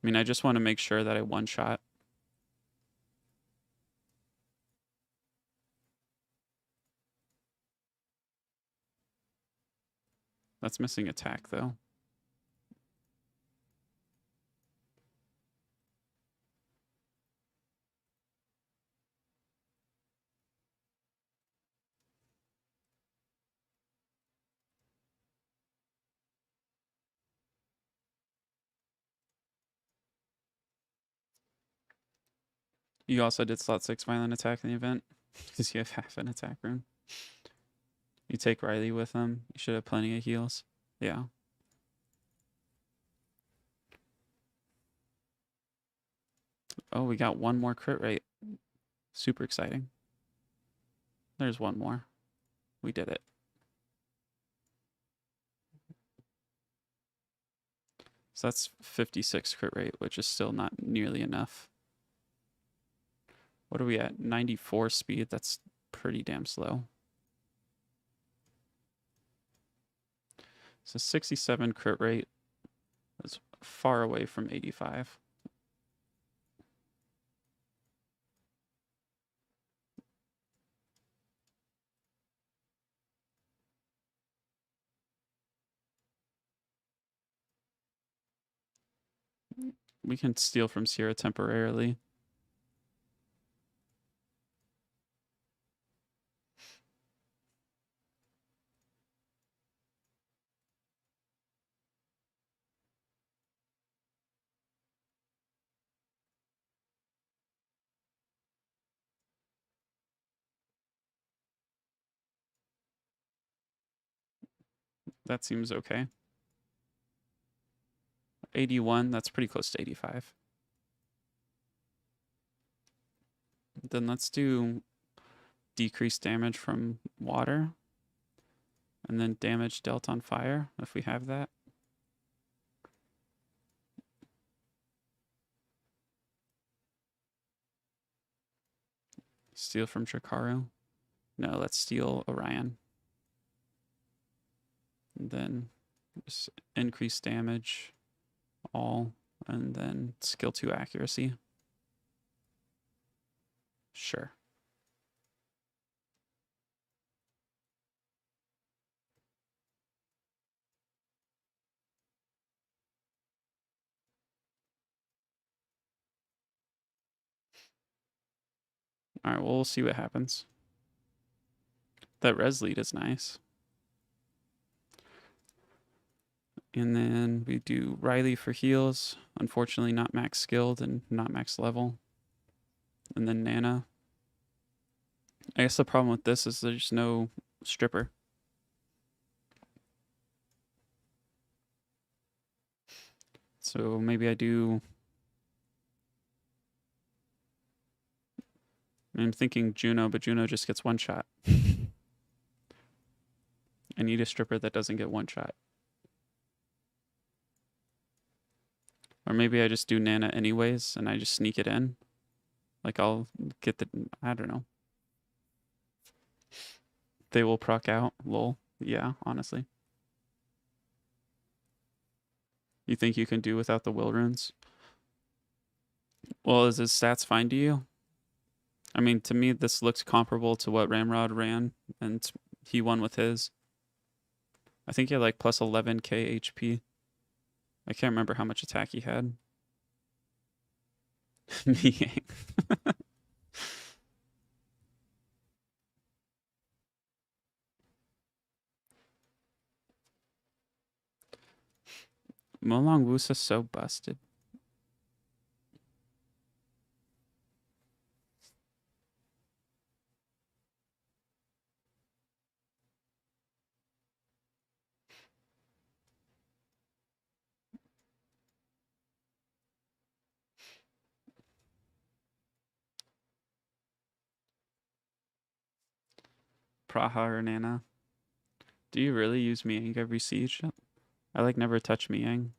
I mean, I just want to make sure that I one-shot. That's missing attack, though. You also did slot 6 violent attack in the event, because you have half an attack rune. You take Riley with him. You should have plenty of heals. Yeah. Oh, we got one more crit rate. Super exciting. There's one more. We did it. So that's 56 crit rate, which is still not nearly enough. What are we at? 94 speed. That's pretty damn slow. So 67 crit rate is far away from 85. We can steal from Sierra temporarily. That seems okay. 81, that's pretty close to 85. Then let's do decreased damage from water. And then damage dealt on fire, if we have that. Steal from Dracaru. No, let's steal Orion. And then just increase damage, all, and then skill 2 accuracy. Sure. All right, well, we'll see what happens. That res lead is nice. And then we do Riley for heals. Unfortunately, not max skilled and not max level. And then Nana. I guess the problem with this is there's no stripper. So maybe I do... I'm thinking Juno, but Juno just gets one shot. I need a stripper that doesn't get one shot. Or maybe I just do Nana anyways, and I just sneak it in. Like, I'll get the... I don't know. They will proc out. Lol. Yeah, honestly. You think you can do without the will runes? Well, is his stats fine to you? I mean, to me, this looks comparable to what Ramrod ran, and he won with his. I think he had like plus 11k HP. I can't remember how much attack he had. Molong Wusa's so busted. Praha or Nana. Do you really use Miang every siege? I like never touch Miang.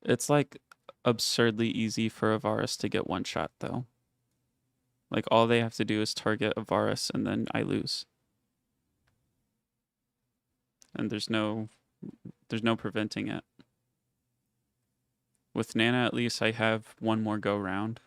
It's like absurdly easy for Avaris to get one shot though. Like all they have to do is target Avaris and then I lose. And there's no preventing it. With Nana at least I have one more go round.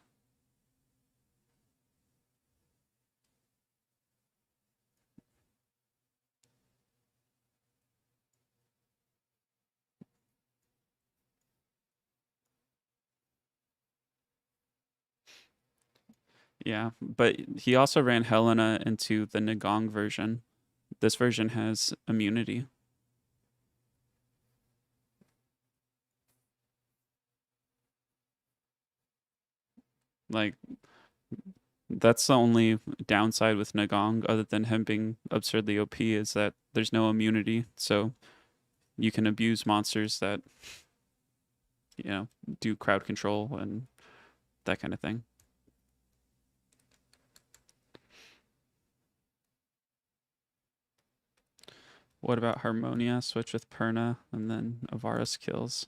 Yeah, but he also ran Helena into the Nagong version. This version has immunity. Like, that's the only downside with Nagong, other than him being absurdly OP, is that there's no immunity. So you can abuse monsters that, you know, do crowd control and that kind of thing. What about Harmonia? Switch with Perna, and then Avaris kills.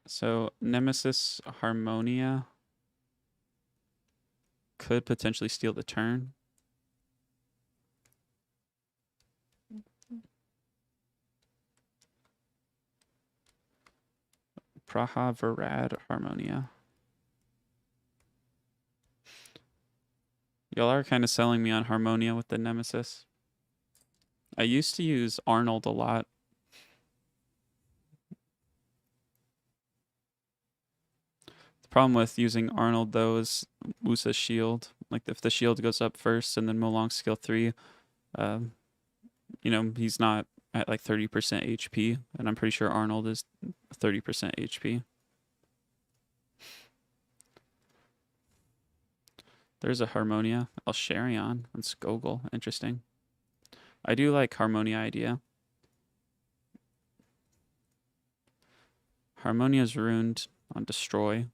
So Nemesis Harmonia could potentially steal the turn. Praha Varad Harmonia. Y'all are kind of selling me on Harmonia with the Nemesis. I used to use Arnold a lot. The problem with using Arnold though is Wusa's shield. Like if the shield goes up first and then Molong's skill 3, you know, he's not at like 30% HP, and I'm pretty sure Arnold is 30% HP. There's a Harmonia, Elsharion, and Skogul. Interesting. I do like Harmonia idea. Harmonia's ruined on destroy,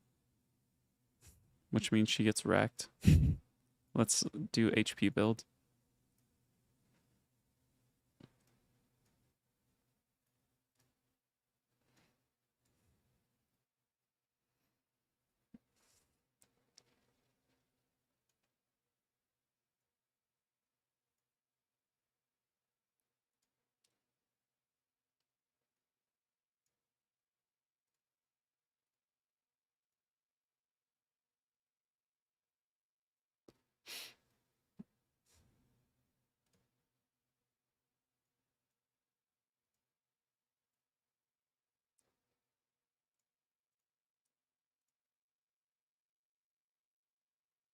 which means she gets wrecked. Let's do HP build.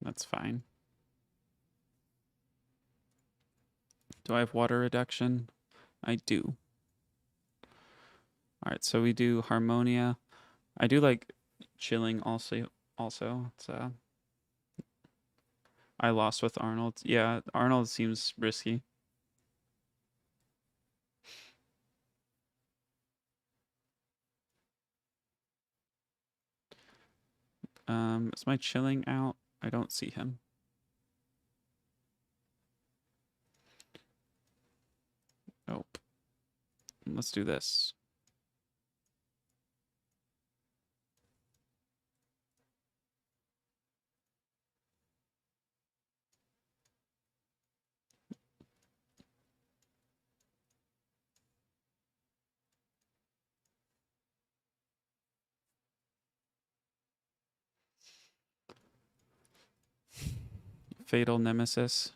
That's fine. Do I have water reduction? I do. All right, so we do Harmonia. I do like chilling also. It's I lost with Arnold. Yeah, Arnold seems risky. Is my chilling out? I don't see him. Nope. Let's do this. Fatal Nemesis.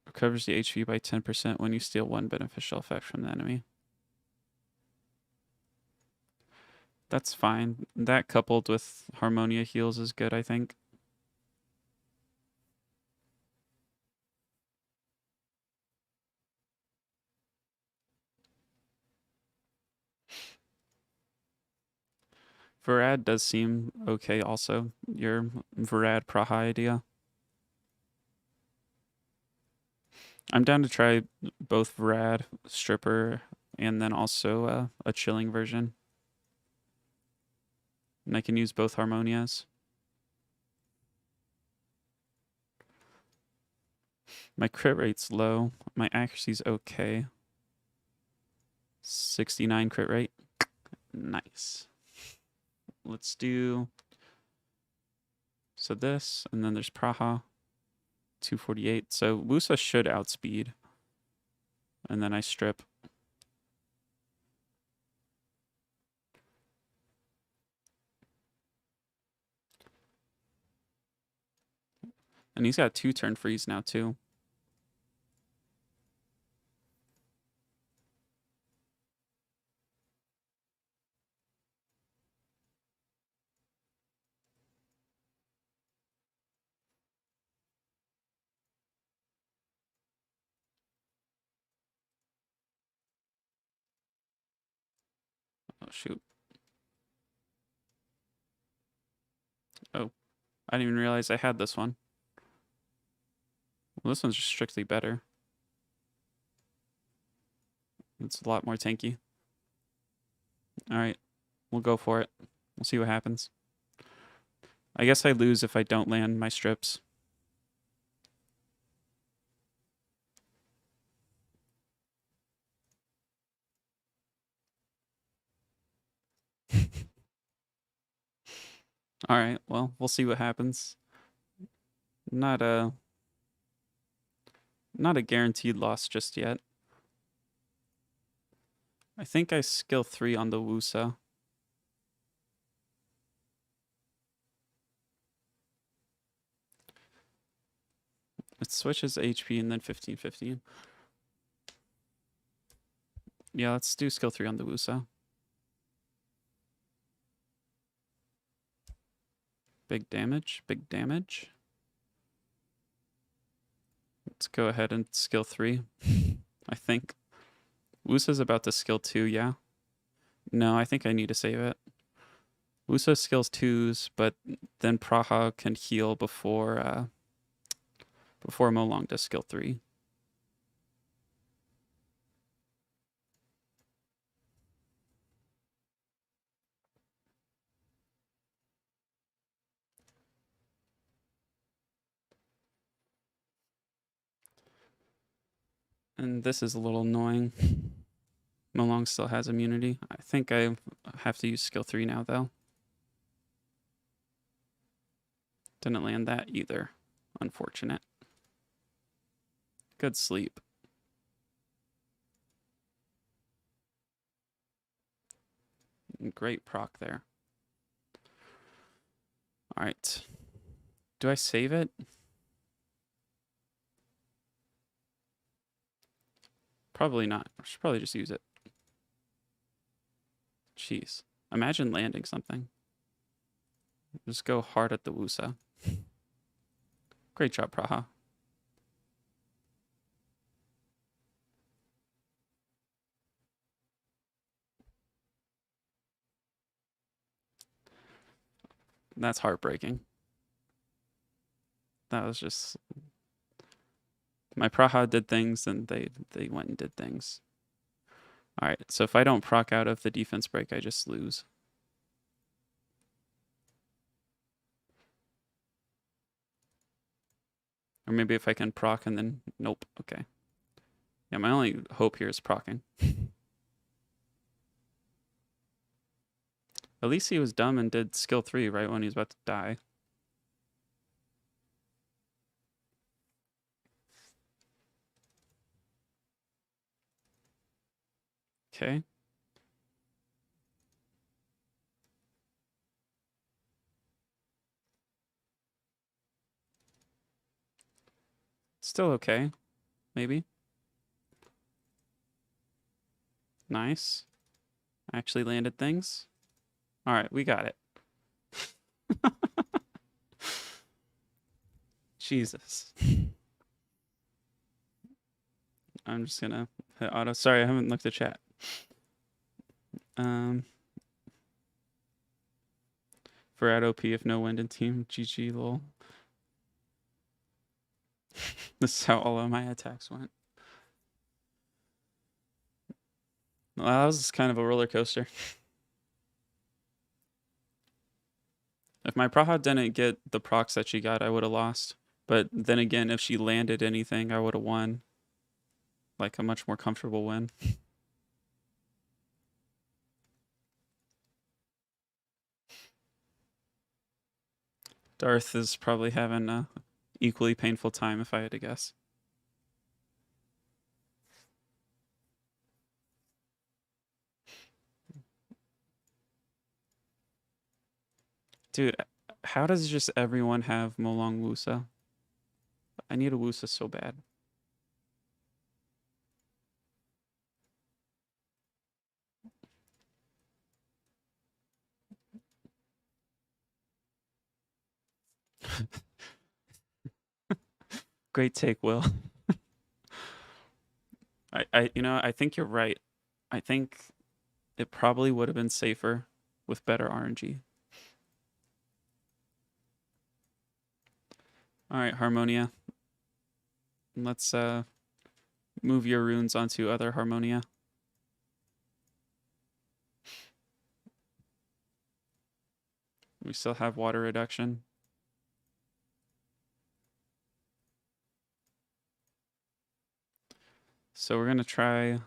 Recovers the HP by 10% when you steal one beneficial effect from the enemy. That's fine. That coupled with Harmonia heals is good, I think. Varad does seem okay also. Your Varad Praha idea. I'm down to try both Varad, Stripper, and then also a chilling version. And I can use both Harmonias. My crit rate's low. My accuracy's okay. 69 crit rate. Nice. Let's do... So this, and then there's Praha. 248. So Wusa should outspeed. And then I strip. And he's got 2-turn freeze now too. Oh, shoot. Oh, I didn't even realize I had this one. Well, this one's just strictly better. It's a lot more tanky. All right, we'll go for it. We'll see what happens. I guess I lose if I don't land my strips. All right, well, we'll see what happens. Not a guaranteed loss just yet. I think I skill 3 on the Wusa. It switches HP and then 15-15. Yeah, let's do skill 3 on the Wusa. Big damage, big damage. Let's go ahead and skill 3, I think. Wusa's about to skill 2, yeah? No, I think I need to save it. Wusa skills 2s, but then Praha can heal before Molong does skill 3. And this is a little annoying. Molong still has immunity. I think I have to use skill 3 now, though. Didn't land that either. Unfortunate. Good sleep. Great proc there. All right. Do I save it? Probably not. I should probably just use it. Jeez. Imagine landing something. Just go hard at the Wusa. Great job, Praha. That's heartbreaking. That was just... My Praha did things, and they went and did things. All right, so if I don't proc out of the defense break, I just lose. Or maybe if I can proc and then... Nope, okay. Yeah, my only hope here is procking. At least he was dumb and did skill 3 right when he was about to die. Okay. Still okay. Maybe. Nice. Actually landed things. All right, we got it. Jesus. I'm just gonna hit auto. Sorry, I haven't looked at chat. For at OP if no wind in team, GG lol. This is how all of my attacks went. Well, that was kind of a roller coaster. If my Praha didn't get the procs that she got, I would have lost. But then again, if she landed anything, I would have won. Like a much more comfortable win. Darth is probably having a equally painful time if I had to guess. Dude, how does just everyone have Molong Wusa? I need a Wusa so bad. Great take, Will. I think you're right. I think it probably would have been safer with better RNG. All right, Harmonia. Let's move your runes onto other Harmonia. We still have water reduction. So we're gonna try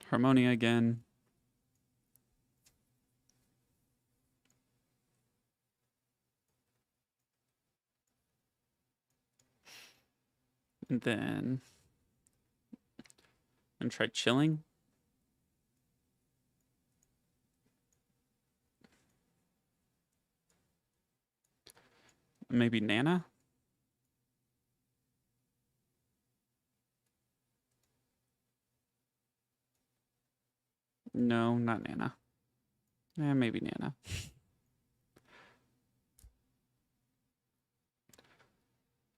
Harmonia again. And then I'm gonna try chilling. Maybe Nana. No, not Nana. Yeah, maybe Nana.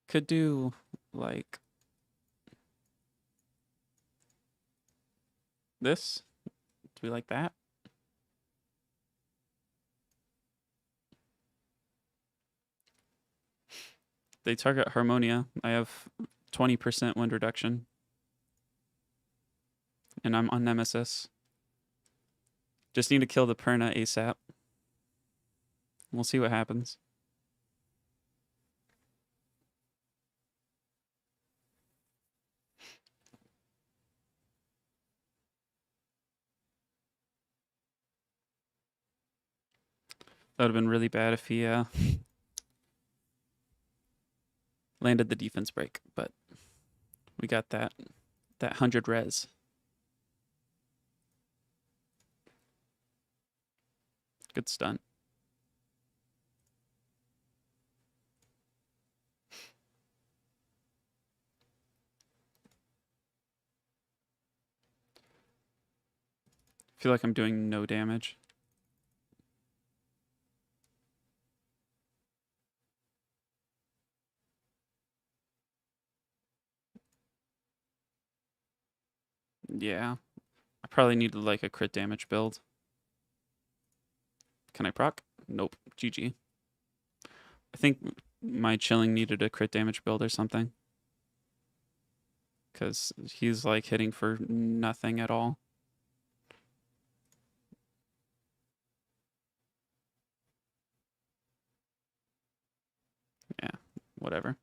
Could do like this. Do we like that? They target Harmonia. I have 20% wind reduction. And I'm on Nemesis. Just need to kill the Perna ASAP. We'll see what happens. That would have been really bad if he landed the defense break, but we got that 100 res. Good stun. Feel like I'm doing no damage. Yeah. I probably needed like a crit damage build. Can I proc? Nope. GG. I think my chilling needed a crit damage build or something. Because he's like hitting for nothing at all. Yeah, whatever.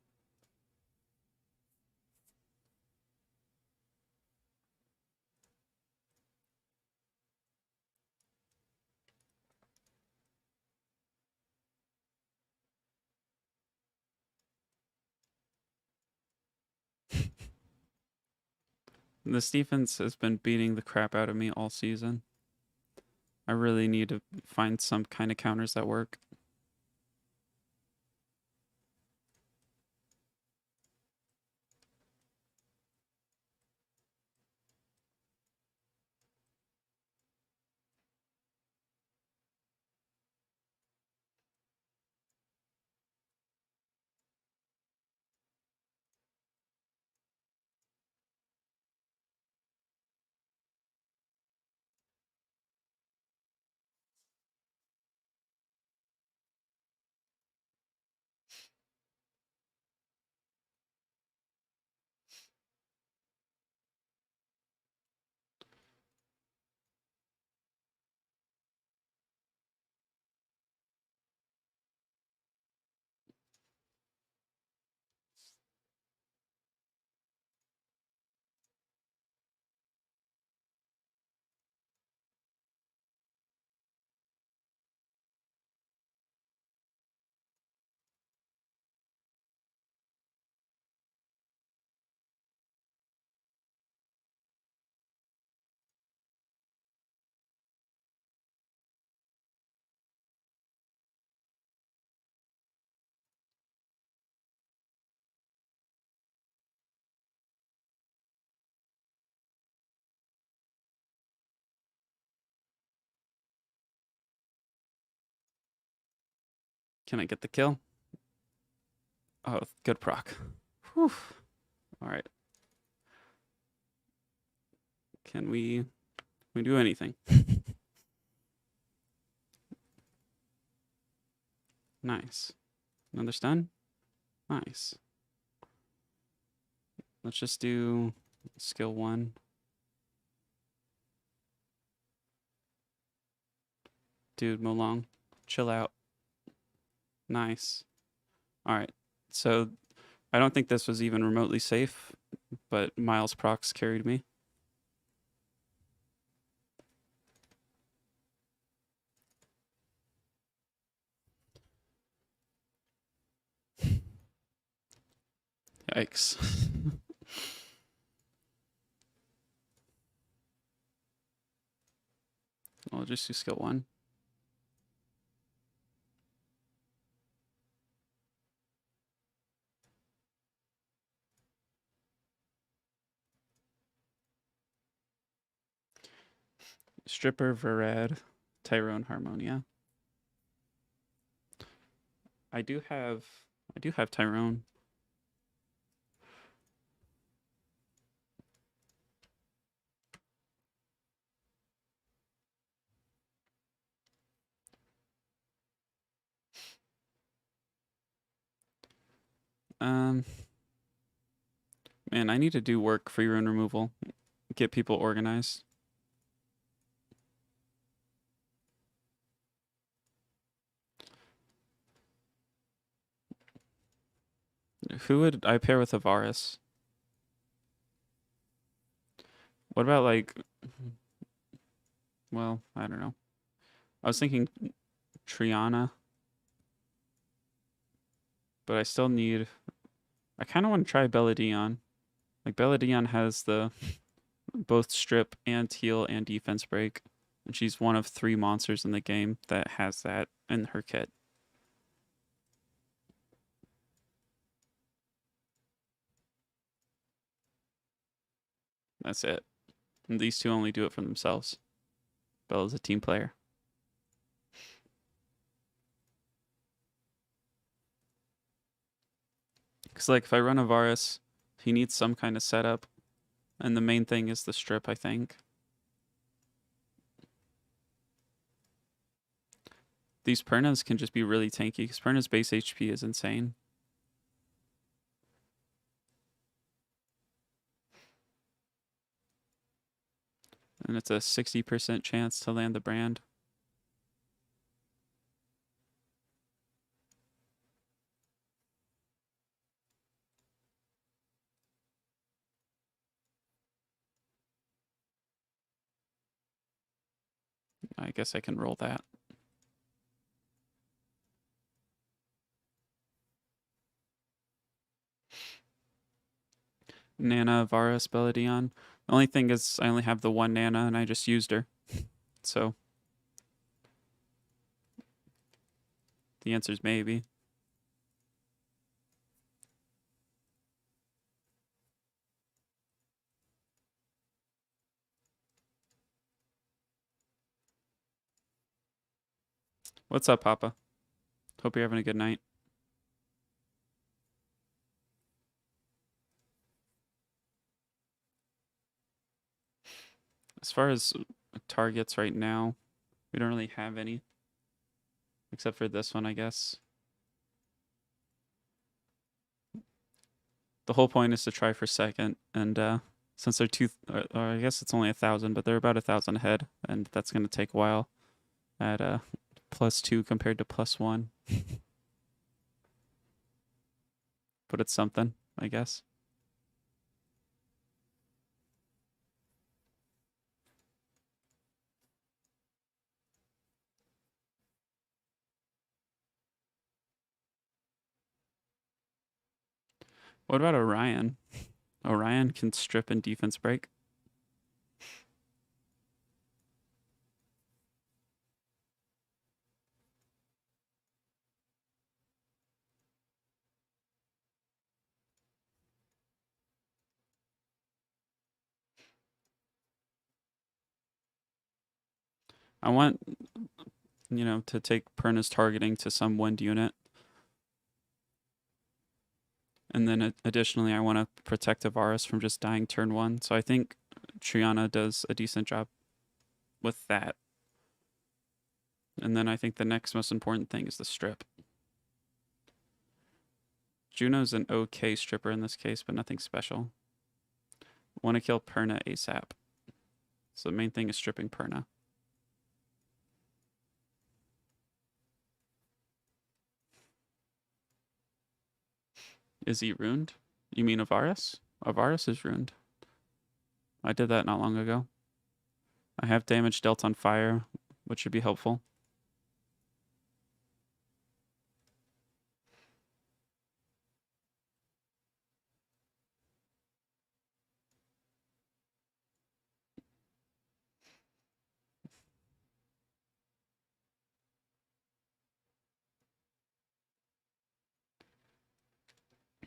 This defense has been beating the crap out of me all season. I really need to find some kind of counters that work. Can I get the kill? Oh, good proc. Whew. All right. Can we do anything? Nice. Another stun? Nice. Let's just do skill 1. Dude, Molong, chill out. Nice. All right. So I don't think this was even remotely safe, but Miles procs carried me. Yikes. I'll just do skill 1. Stripper, Verad, Tyrone, Harmonia. I do have Tyrone. Man, I need to do work free rune removal. Get people organized. Who would I pair with Avaris? What about like, well, I don't know. I was thinking Triana. But I still need... I kind of want to try Belladion. Like, Belladion has the both strip and heal and defense break. And she's one of 3 monsters in the game that has that in her kit. That's it. And these two only do it for themselves. Bella's a team player. Because, like, if I run a Varus, he needs some kind of setup. And the main thing is the strip, I think. These Pernas can just be really tanky, because Perna's base HP is insane. And it's a 60% chance to land the brand. I guess I can roll that. Nana, Varus, Belladion. The only thing is I only have the 1 Nana and I just used her. So the answer is maybe. What's up, Papa? Hope you're having a good night. As far as targets right now, we don't really have any. Except for this one, I guess. The whole point is to try for second, and since they're or I guess it's only 1,000, but they're about 1,000 ahead, and that's going to take a while at +2 compared to +1. But it's something, I guess. What about Orion? Orion can strip and defense break. I want, to take Perna's targeting to some wind unit. And then additionally, I want to protect Varus from just dying turn 1. So I think Triana does a decent job with that. And then I think the next most important thing is the strip. Juno's an okay stripper in this case, but nothing special. Want to kill Perna ASAP. So the main thing is stripping Perna. Is he ruined? You mean Varus? Varus is ruined. I did that not long ago. I have damage dealt on fire, which should be helpful.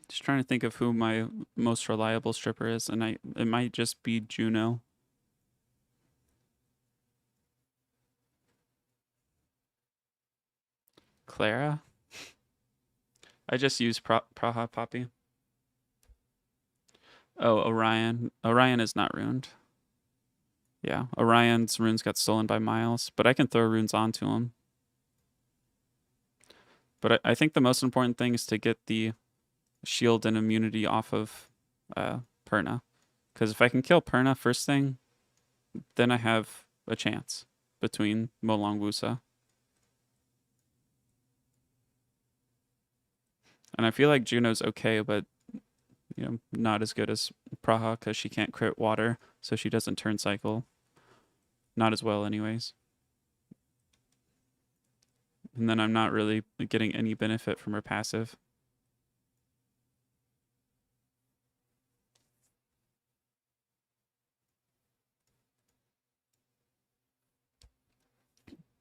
Just trying to think of who my most reliable stripper is, and it might just be Juno. Clara? I just use Praha Poppy. Oh, Orion. Orion is not ruined. Yeah, Orion's runes got stolen by Miles, but I can throw runes onto him. But I think the most important thing is to get the shield and immunity off of Perna. Because if I can kill Perna first thing, then I have a chance between Molong Wusa. And I feel like Juno's okay, but not as good as Praha because she can't crit water, so she doesn't turn cycle. Not as well anyways. And then I'm not really getting any benefit from her passive.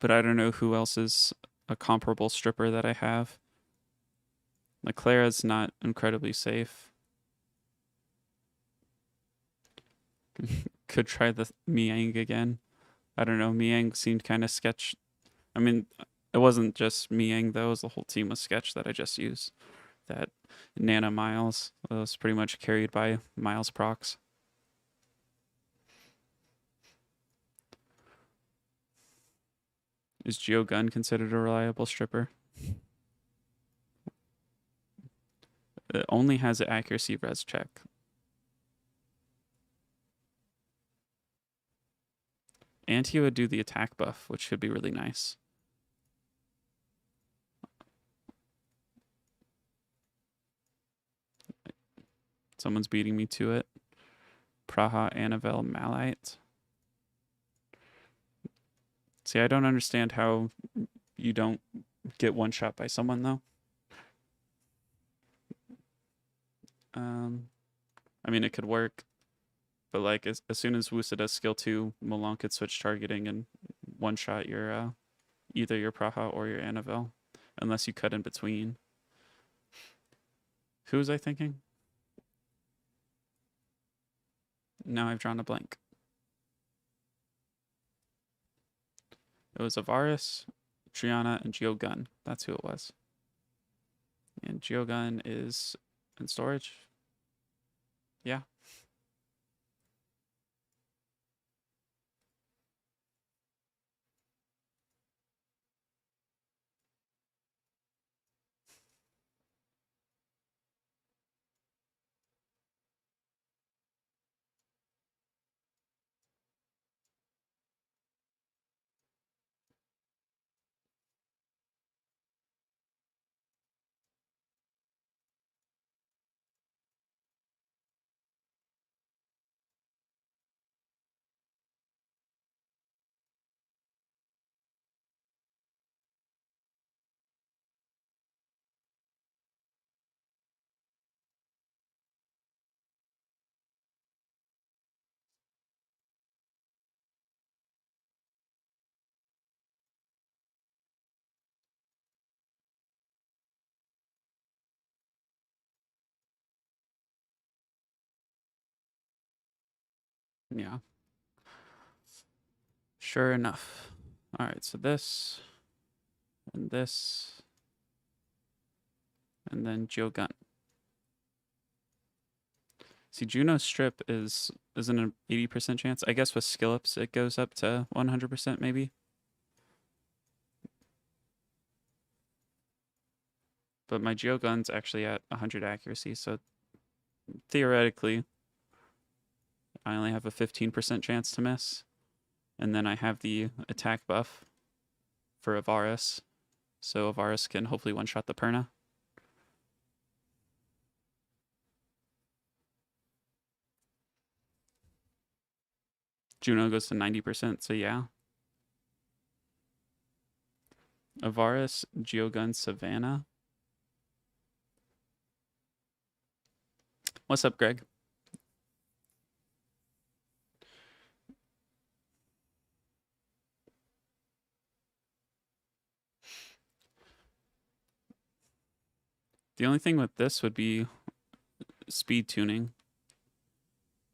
But I don't know who else is a comparable stripper that I have. Like Clara's not incredibly safe. Could try the Miang again. I don't know. Miang seemed kind of sketch. I mean, it wasn't just Miang though. It was the whole team of sketch that I just used. That Nana Miles was pretty much carried by Miles procs. Is Geo Gun considered a reliable stripper? It only has an accuracy res check. And he would do the attack buff, which should be really nice. Someone's beating me to it. Praha Anavel Malite. See, I don't understand how you don't get one shot by someone though. I mean, it could work, but like as soon as Wusa does skill 2, Malon could switch targeting and one shot your either your Praha or your Anavel, unless you cut in between. Who was I thinking? Now I've drawn a blank. It was Avaris, Triana, and Geogun. That's who it was. And Geogun is in storage. Yeah. Yeah. Sure enough. All right, so this and this and then Geogun. See, Juno's strip isn't an 80% chance. I guess with skill ups it goes up to 100% maybe. But my Geogun's actually at 100 accuracy, so theoretically I only have a 15% chance to miss. And then I have the attack buff for Avaris, so Avaris can hopefully one-shot the Perna. Juno goes to 90%, so yeah. Avaris, Geogun, Savannah. What's up, Greg? The only thing with this would be speed tuning.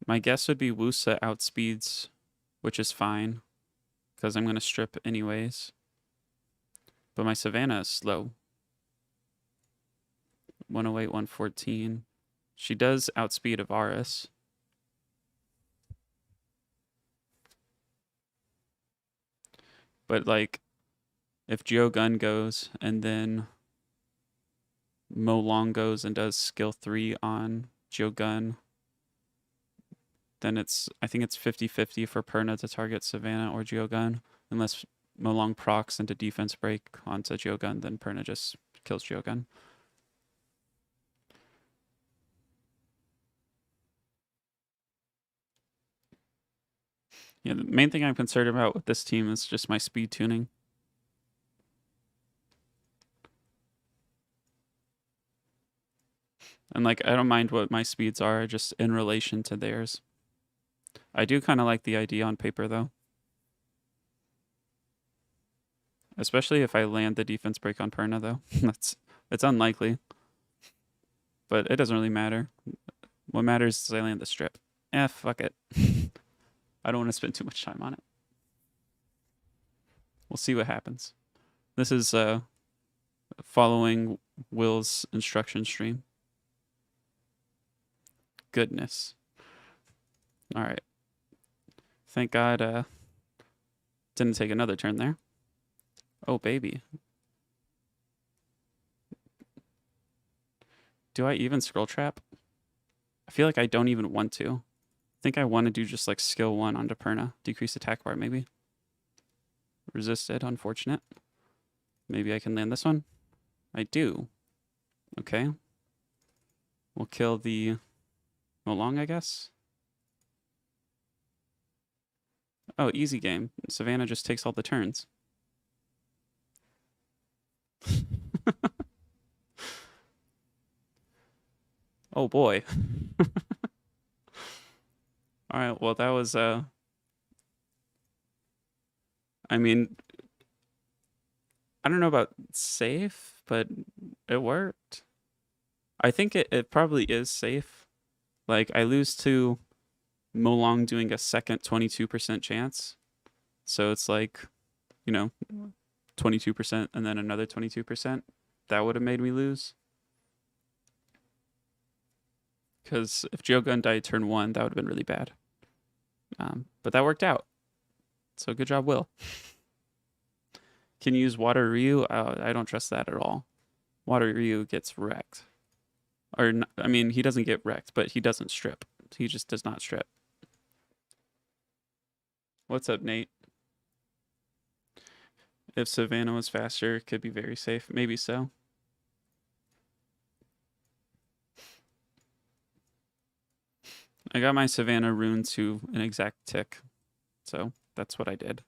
My guess would be Wusa outspeeds, which is fine, because I'm going to strip anyways. But my Savannah is slow. 108, 114. She does outspeed Avaris. But like, if Geogun goes and then Mo Long goes and does skill 3 on Geogun, then I think it's 50-50 for Perna to target Savannah or Geogun. Unless Mo Long procs into defense break onto Geogun, then Perna just kills Geogun. Yeah, the main thing I'm concerned about with this team is just my speed tuning. And like, I don't mind what my speeds are, just in relation to theirs. I do kind of like the idea on paper, though. Especially if I land the defense break on Perna, though. It's unlikely, but it doesn't really matter. What matters is I land the strip. Fuck it. I don't want to spend too much time on it. We'll see what happens. This is following Will's instruction stream. Goodness. All right. Thank God didn't take another turn there. Oh, baby. Do I even scroll trap? I feel like I don't even want to. I think I want to do just like skill 1 onto Perna. Decrease attack bar, maybe. Resisted, unfortunate. Maybe I can land this one. I do. Okay. We'll kill the Molong, I guess. Oh, easy game. Savannah just takes all the turns. Oh boy. All right, well that was I mean, I don't know about safe, but it worked. I think it probably is safe. Like I lose to Molong doing a second 22% chance. So it's like, you know, 22% and then another 22%. That would have made me lose. Because if Geogun died turn 1, that would have been really bad. But that worked out. So good job, Will. Can you use Water Ryu? I don't trust that at all. Water Ryu gets wrecked. Or, I mean, he doesn't get wrecked, but he doesn't strip. He just does not strip. What's up, Nate? If Savannah was faster, it could be very safe. Maybe so. I got my Savannah rune to an exact tick. So that's what I did.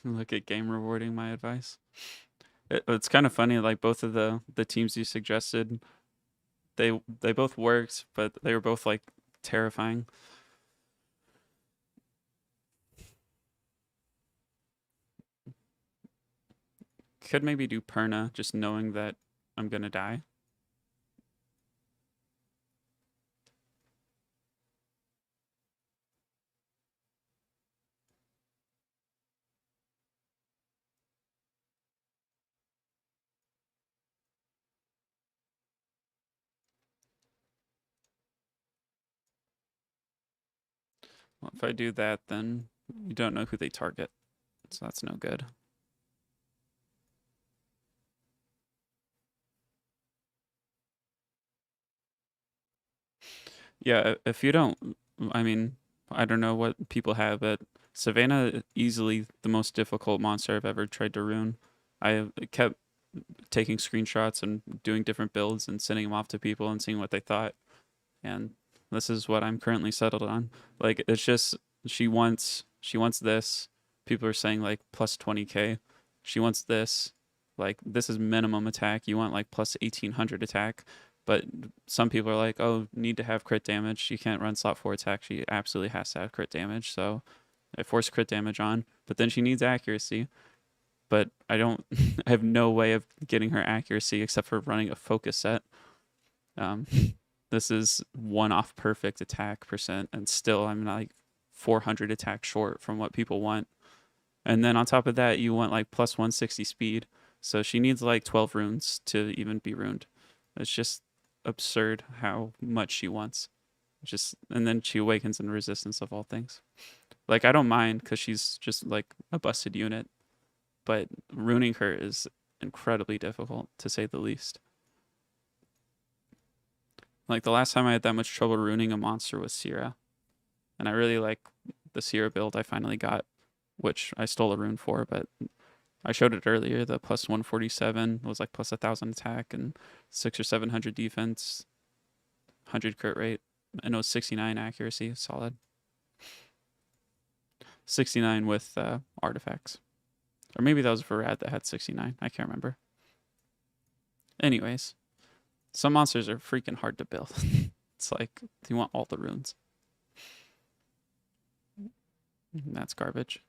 Look at game rewarding my advice. It's kind of funny, like both of the teams you suggested, they both worked, but they were both like terrifying. Could maybe do Perna, just knowing that I'm gonna die. Well, if I do that, then you don't know who they target, so that's no good. Yeah, if you don't, I mean, I don't know what people have, but Savannah easily the most difficult monster I've ever tried to rune. I kept taking screenshots and doing different builds and sending them off to people and seeing what they thought. And this is what I'm currently settled on. Like it's just she wants this. People are saying like plus 20k. She wants this. Like this is minimum attack. You want like plus 1800 attack. But some people are like, oh, need to have crit damage. She can't run slot 4 attack. She absolutely has to have crit damage. So I force crit damage on. But then she needs accuracy. But I don't, I have no way of getting her accuracy except for running a focus set. This is 1 off perfect attack percent. And still I'm like 400 attack short from what people want. And then on top of that, you want like plus 160 speed. So she needs like 12 runes to even be runed. It's just absurd how much she wants. And then she awakens in resistance of all things. Like I don't mind because she's just like a busted unit, but ruining her is incredibly difficult to say the least. Like the last time I had that much trouble ruining a monster was Sierra, and I really like the Sierra build I finally got, which I stole a rune for, but I showed it earlier. The plus 147 was like plus 1,000 attack and 600 or 700 defense, 100 crit rate, and it was 69 accuracy. Solid. 69 with artifacts. Or maybe that was Varad that had 69. I can't remember. Anyways, some monsters are freaking hard to build. It's like you want all the runes. That's garbage.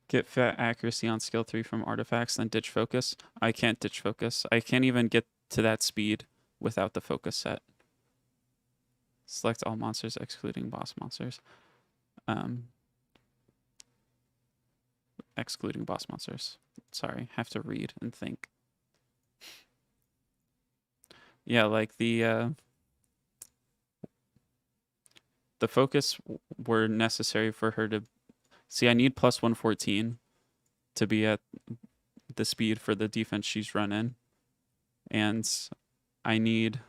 Get fat accuracy on skill 3 from artifacts, then ditch focus. I can't ditch focus. I can't even get to that speed without the focus set. Select all monsters excluding boss monsters. Excluding boss monsters. Sorry, have to read and think. Yeah, like the focus were necessary for her to see. I need plus 114 to be at the speed for the defense she's running, and I need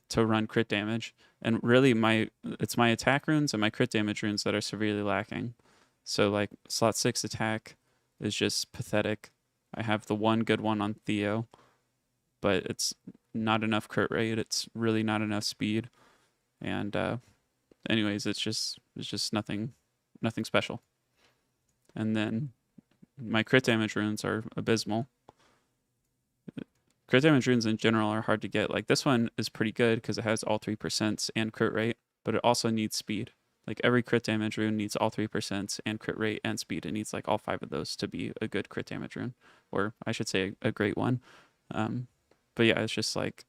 to run crit damage. And really, it's my attack runes and my crit damage runes that are severely lacking. So like slot 6 attack is just pathetic. I have the one good one on Theo, but it's not enough crit rate. It's really not enough speed. And anyways, it's just nothing special. And then my crit damage runes are abysmal. Crit damage runes in general are hard to get. Like this one is pretty good because it has all 3% and crit rate, but it also needs speed. Like every crit damage rune needs all 3% and crit rate and speed. It needs like all 5 of those to be a good crit damage rune, or I should say a great one. But yeah, it's just like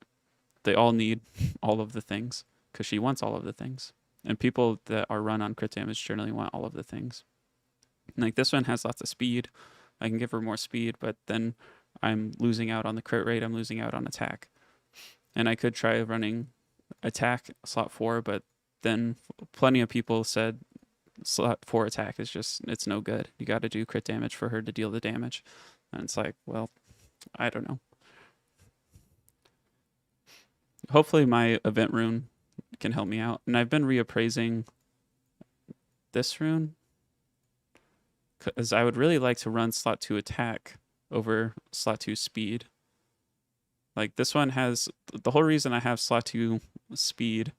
they all need all of the things because she wants all of the things. And people that are run on crit damage generally want all of the things. Like this one has lots of speed. I can give her more speed, but then I'm losing out on the crit rate. I'm losing out on attack. And I could try running attack slot 4, but then plenty of people said slot 4 attack is just, it's no good. You got to do crit damage for her to deal the damage. And it's like, well, I don't know. Hopefully my event rune can help me out. And I've been reappraising this rune because I would really like to run slot 2 attack over slot 2 speed. Like this one has, the whole reason I have slot 2 speed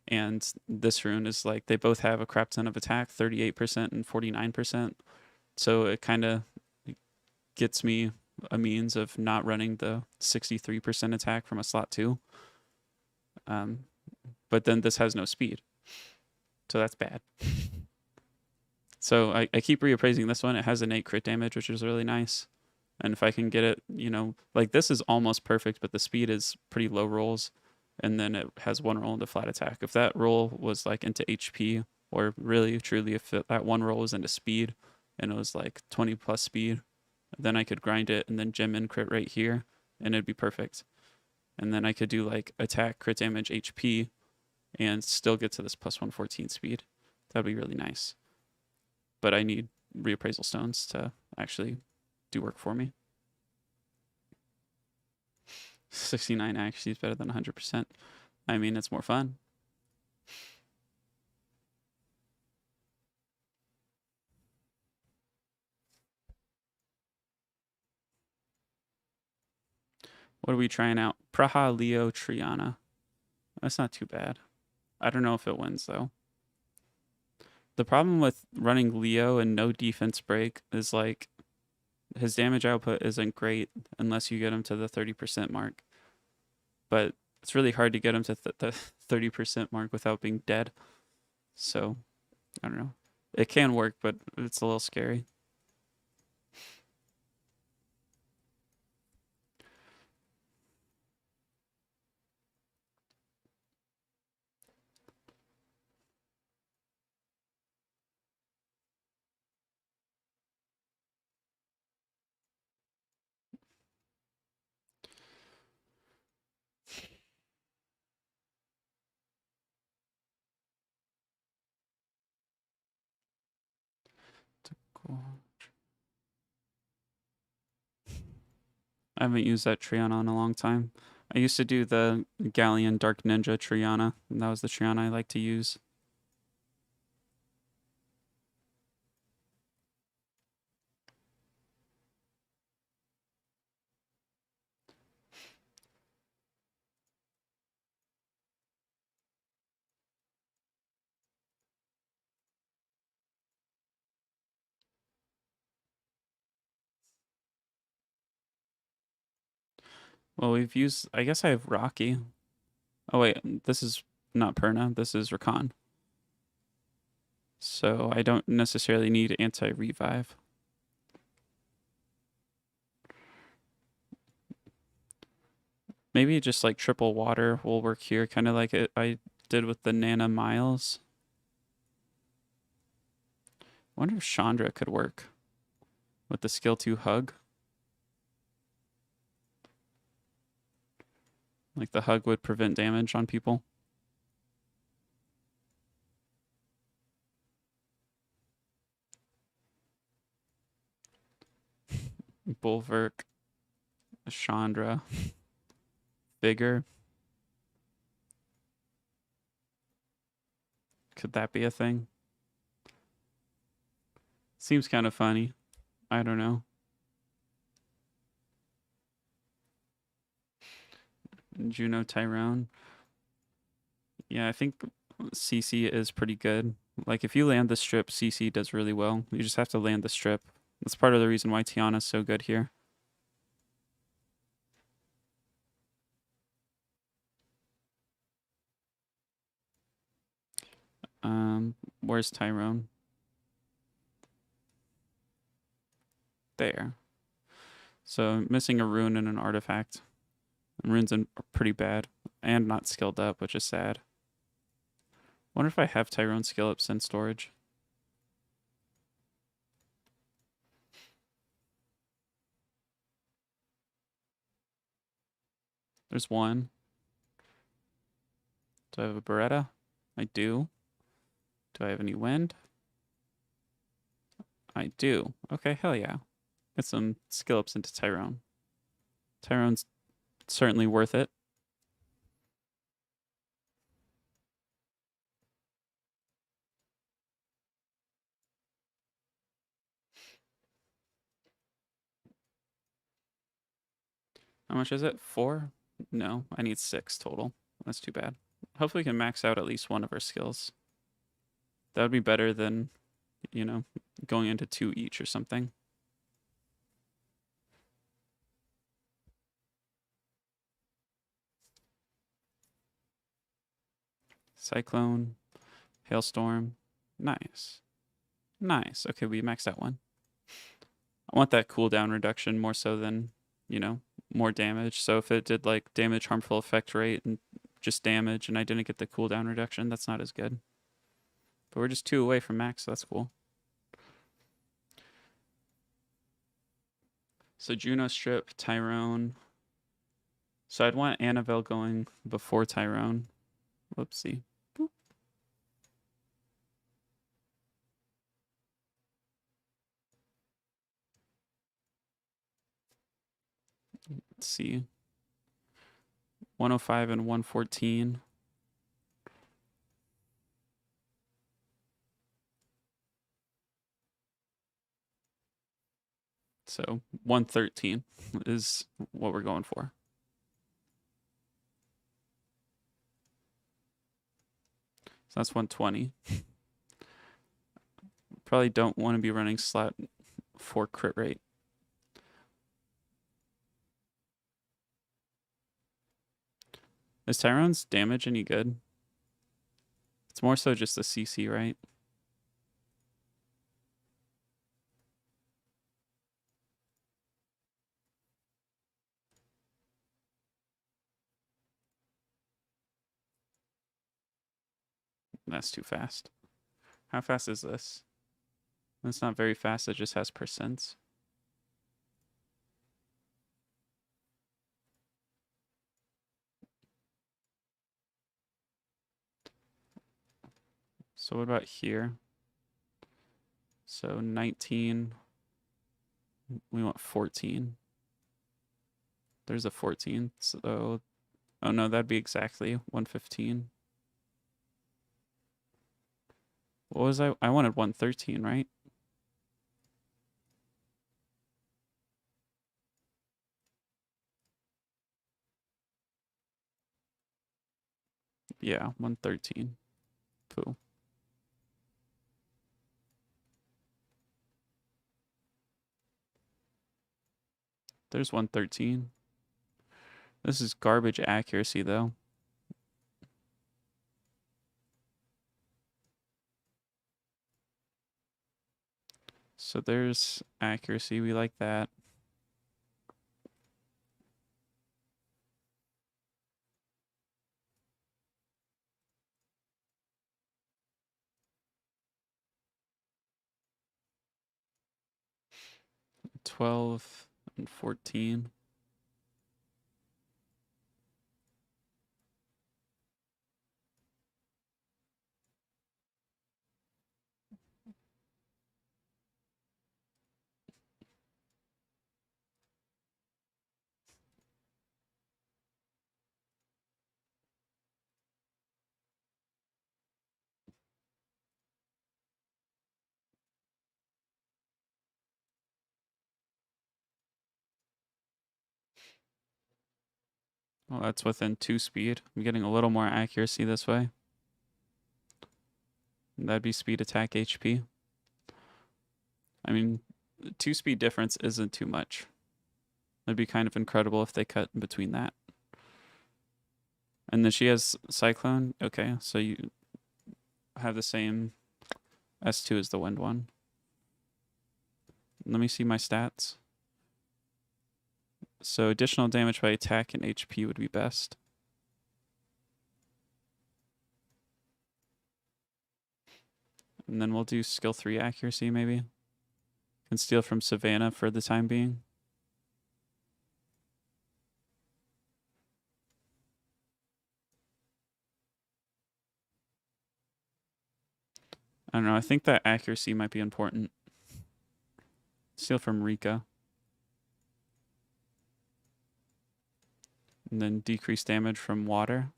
and this rune is like they both have a crap ton of attack, 38% and 49%. So it kind of gets me a means of not running the 63% attack from a slot 2. But then this has no speed. So that's bad. So I keep reappraising this one. It has innate crit damage, which is really nice. And if I can get it, you know, like this is almost perfect, but the speed is pretty low rolls. And then it has one roll into flat attack. If that roll was like into HP, or really truly if that one roll was into speed and it was like 20 plus speed, then I could grind it and then gem in crit right here and it'd be perfect. And then I could do like attack, crit damage, HP and still get to this plus 114 speed. That'd be really nice. But I need reappraisal stones to actually do work for me. 69 actually is better than 100%. I mean, it's more fun. What are we trying out? Praha, Leo, Triana. That's not too bad. I don't know if it wins, though. The problem with running Leo and no defense break is like his damage output isn't great unless you get him to the 30% mark. But it's really hard to get him to the 30% mark without being dead. So, I don't know. It can work, but it's a little scary. Cool. I haven't used that Triana in a long time. I used to do the Galleon Dark Ninja Triana, and that was the Triana I like to use. Well, we've used, I guess I have Rocky. Oh wait, this is not Perna, this is Rakan. So I don't necessarily need anti-revive. Maybe just like triple water will work here, kind of like I did with the Nana Miles. I wonder if Chandra could work with the skill 2 hug. Like the hug would prevent damage on people. Bulwark, Chandra, Vigor. Could that be a thing? Seems kind of funny. I don't know. Juno Tyrone. Yeah, I think CC is pretty good. Like if you land the strip, CC does really well. You just have to land the strip. That's part of the reason why Tiana's so good here. Where's Tyrone? There. So missing a rune and an artifact. And runes are pretty bad. And not skilled up, which is sad. Wonder if I have Tyrone skill ups in storage. There's one. Do I have a Beretta? I do. Do I have any wind? I do. Okay, hell yeah. Get some skill ups into Tyrone. Tyrone's certainly worth it. How much is it? 4? No, I need 6 total. That's too bad. Hopefully we can max out at least one of our skills. That would be better than, you know, going into 2 each or something. Cyclone, Hailstorm. Nice. Nice. Okay, we maxed out one. I want that cooldown reduction more so than, you know, more damage. So if it did like damage harmful effect rate and just damage and I didn't get the cooldown reduction, that's not as good. But we're just 2 away from max, so that's cool. So Juno strip, Tyrone. So I'd want Annabelle going before Tyrone. Whoopsie. Boop. Let's see. 105 and 114. So 113 is what we're going for. So that's 120. Probably don't want to be running slot 4 crit rate. Is Tyrone's damage any good? It's more so just the CC, right? That's too fast. How fast is this? It's not very fast, it just has percents. So what about here? So 19. We want 14. There's a 14. So Oh no, that'd be exactly 115. What was I? I wanted 113, right? Yeah, 113. Cool. There's 113. This is garbage accuracy, though. So there's accuracy. We like that. $12 and $14. Well, that's within 2 speed. I'm getting a little more accuracy this way. That'd be speed, attack, HP. I mean, 2 speed difference isn't too much. It'd be kind of incredible if they cut in between that. And then she has Cyclone. Okay, so you have the same S2 as the wind one. Let me see my stats. So additional damage by attack and HP would be best. And then we'll do skill 3 accuracy maybe. Can steal from Savannah for the time being. I don't know, I think that accuracy might be important. Steal from Rika. And then decrease damage from water.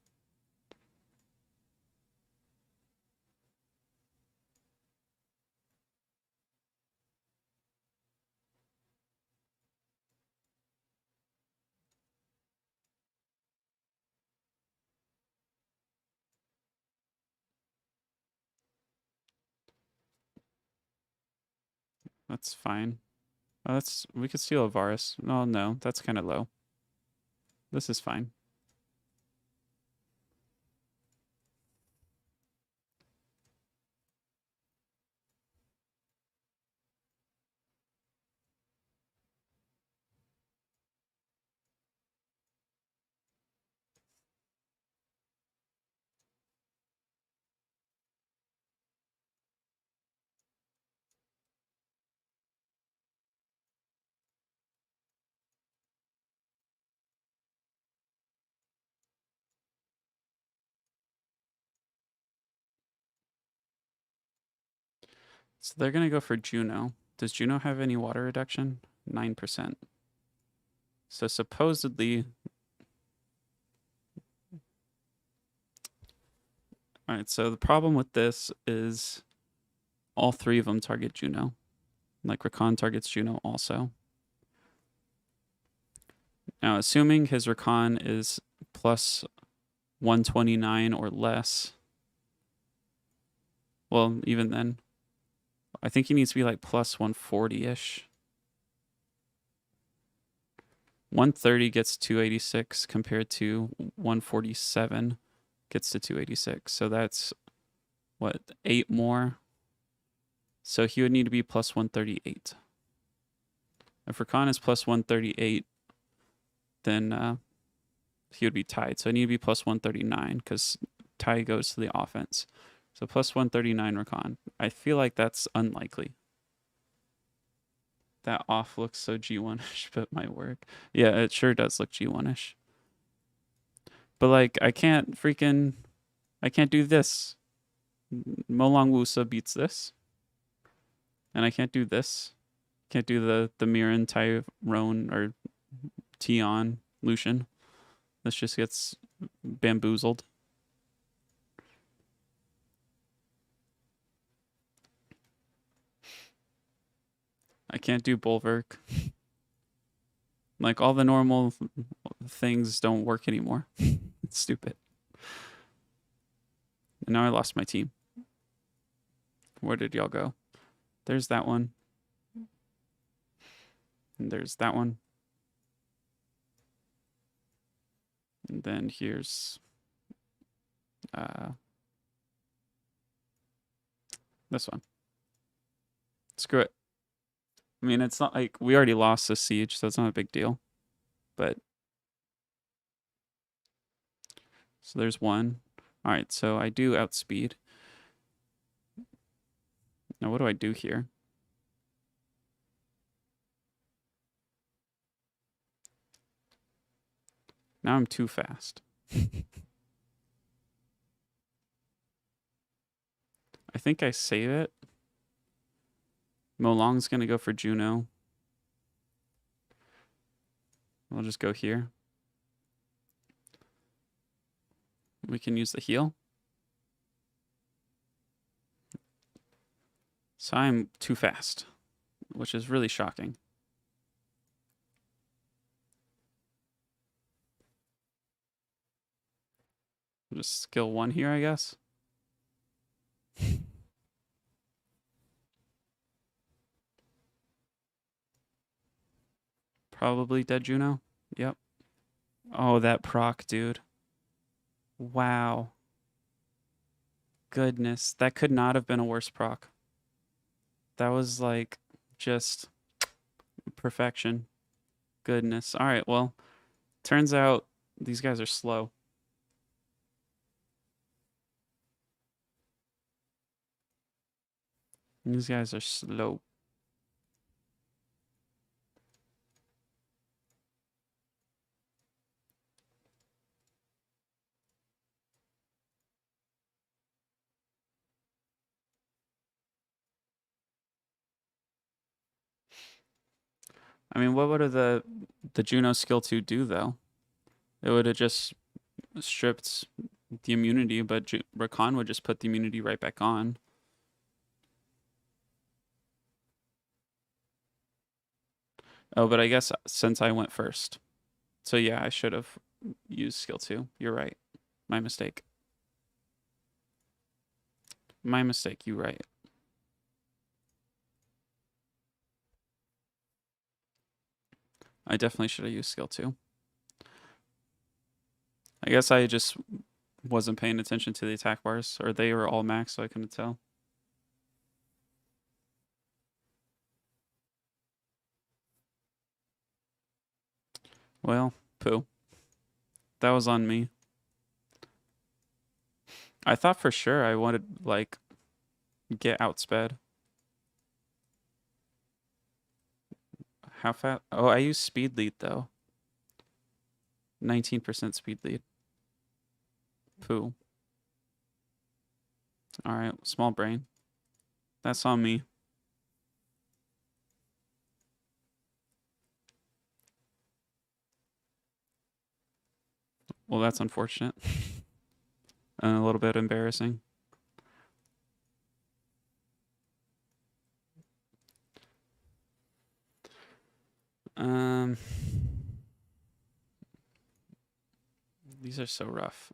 That's fine. Oh, we could steal a Varus. Oh no, that's kind of low. This is fine. So they're gonna go for Juno. Does Juno have any water reduction? 9%. So supposedly... Alright, so the problem with this is all 3 of them target Juno. Like Rakan targets Juno also. Now, assuming his Rakan is plus 129 or less, well, even then, I think he needs to be like plus 140-ish. 130 gets 286 compared to 147 gets to 286. So that's, what, 8 more? So he would need to be plus 138. If Rakan is plus 138, then he would be tied. So I need to be plus 139 because tie goes to the offense. So plus 139 Rakan. I feel like that's unlikely. That off looks so G1-ish, but might work. Yeah, it sure does look G1-ish. But like, I can't do this. Molong Wusa beats this. And I can't do this. Can't do the Mirren, Tyrone, or Tion, Lucian. This just gets bamboozled. I can't do bulwark. Like, all the normal things don't work anymore. It's stupid. And now I lost my team. Where did y'all go? There's that one. And there's that one. And then here's this one. Screw it. I mean, it's not like we already lost this siege, so it's not a big deal. But so there's one. All right, so I do outspeed. Now what do I do here? Now I'm too fast. I think I save it. Molong's gonna go for Juno. I'll just go here. We can use the heal. So I'm too fast, which is really shocking. Just skill 1 here, I guess. Probably dead Juno. Yep. Oh, that proc, dude. Wow. Goodness. That could not have been a worse proc. That was like just perfection. Goodness. All right, well, turns out these guys are slow. These guys are slow. I mean, what would the Juno skill 2 do, though? It would have just stripped the immunity, but Rakan would just put the immunity right back on. Oh, but I guess since I went first. So yeah, I should have used skill 2. You're right. My mistake. My mistake, you right. I definitely should have used skill 2. I guess I just wasn't paying attention to the attack bars, or they were all max, so I couldn't tell. Well, poo. That was on me. I thought for sure I wanted, like, get outsped. How fast? Oh, I used speed lead, though. 19% speed lead. Poo. All right, small brain. That's on me. Well, that's unfortunate. And a little bit embarrassing. These are so rough.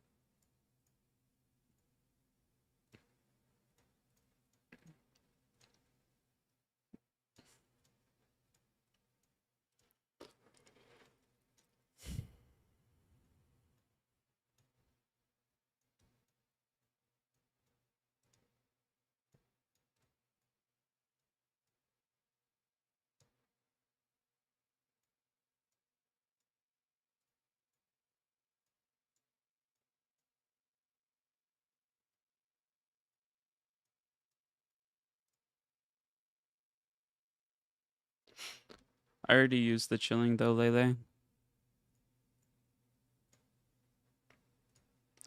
I already used the chilling though, Lele.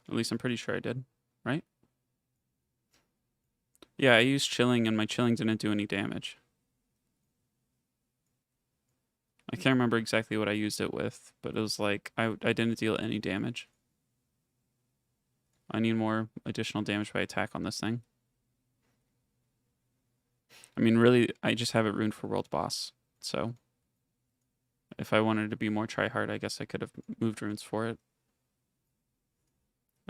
At least I'm pretty sure I did, right? Yeah, I used chilling and my chilling didn't do any damage. I can't remember exactly what I used it with, but it was like I didn't deal any damage. I need more additional damage by attack on this thing. I mean, really, I just have it ruined for world boss. So if I wanted to be more tryhard, I guess I could have moved runes for it.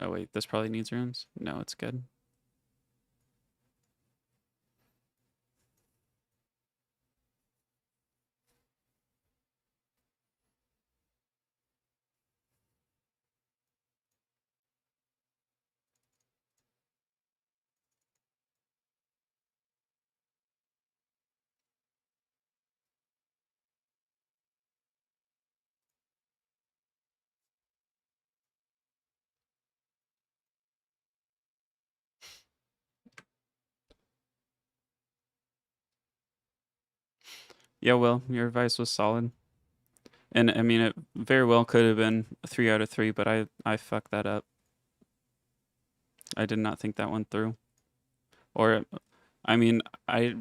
Oh wait, this probably needs runes? No, it's good. Yeah, well, your advice was solid. And I mean, it very well could have been a 3 out of 3, but I fucked that up. I did not think that one through. Or, I mean, I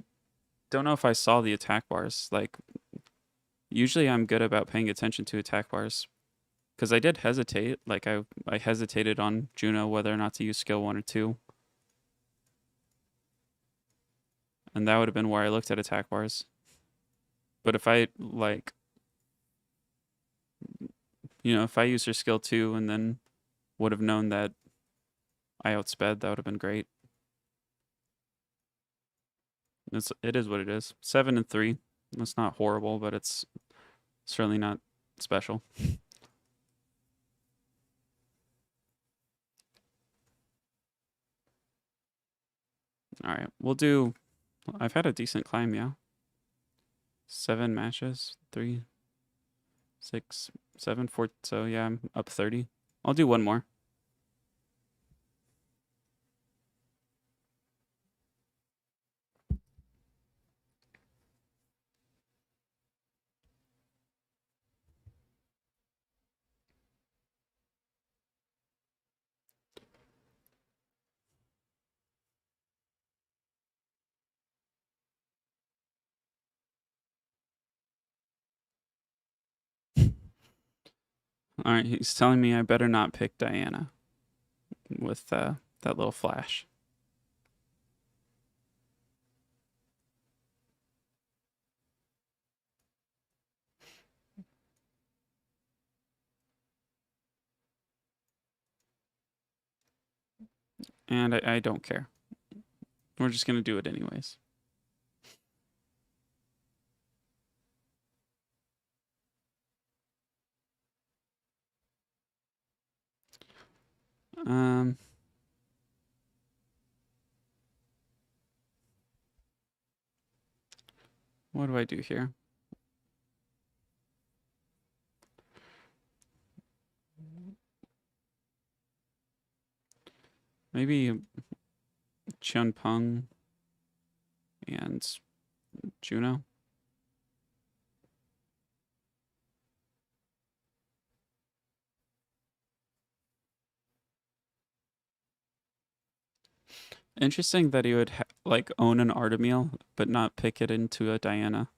don't know if I saw the attack bars. Like, usually I'm good about paying attention to attack bars. Because I did hesitate. Like, I hesitated on Juno whether or not to use skill 1 or 2. And that would have been where I looked at attack bars. But if I, like, if I used her skill 2 and then would have known that I outsped, that would have been great. It is what it is. 7 and 3. That's not horrible, but it's certainly not special. All right, we'll do. I've had a decent climb, yeah. 7 matches, 3, 6, 7, 4. So yeah, I'm up 30. I'll do one more. All right, he's telling me I better not pick Diana with that little flash. And I don't care. We're just gonna do it anyways. What do I do here? Maybe Chun Peng and Juno. Interesting that he would like own an Artemil, but not pick it into a Diana.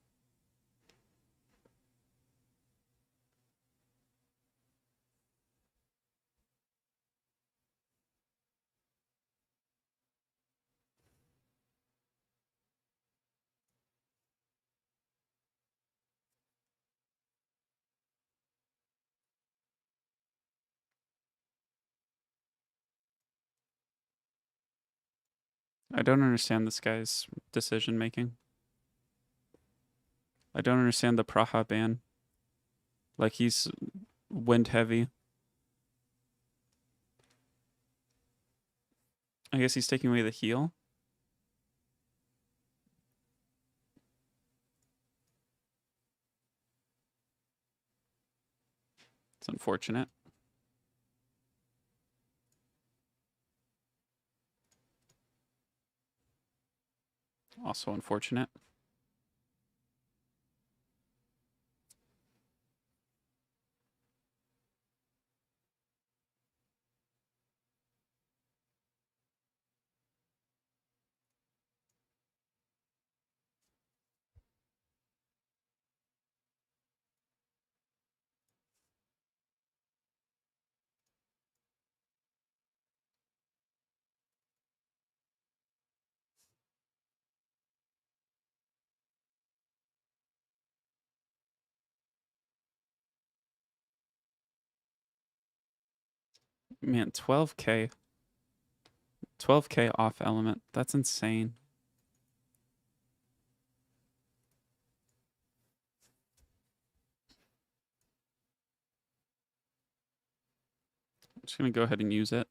I don't understand this guy's decision making. I don't understand the Praha ban. Like he's wind heavy. I guess he's taking away the heal. It's unfortunate. Also unfortunate. Man, 12k. 12k off element. That's insane. I'm just gonna go ahead and use it.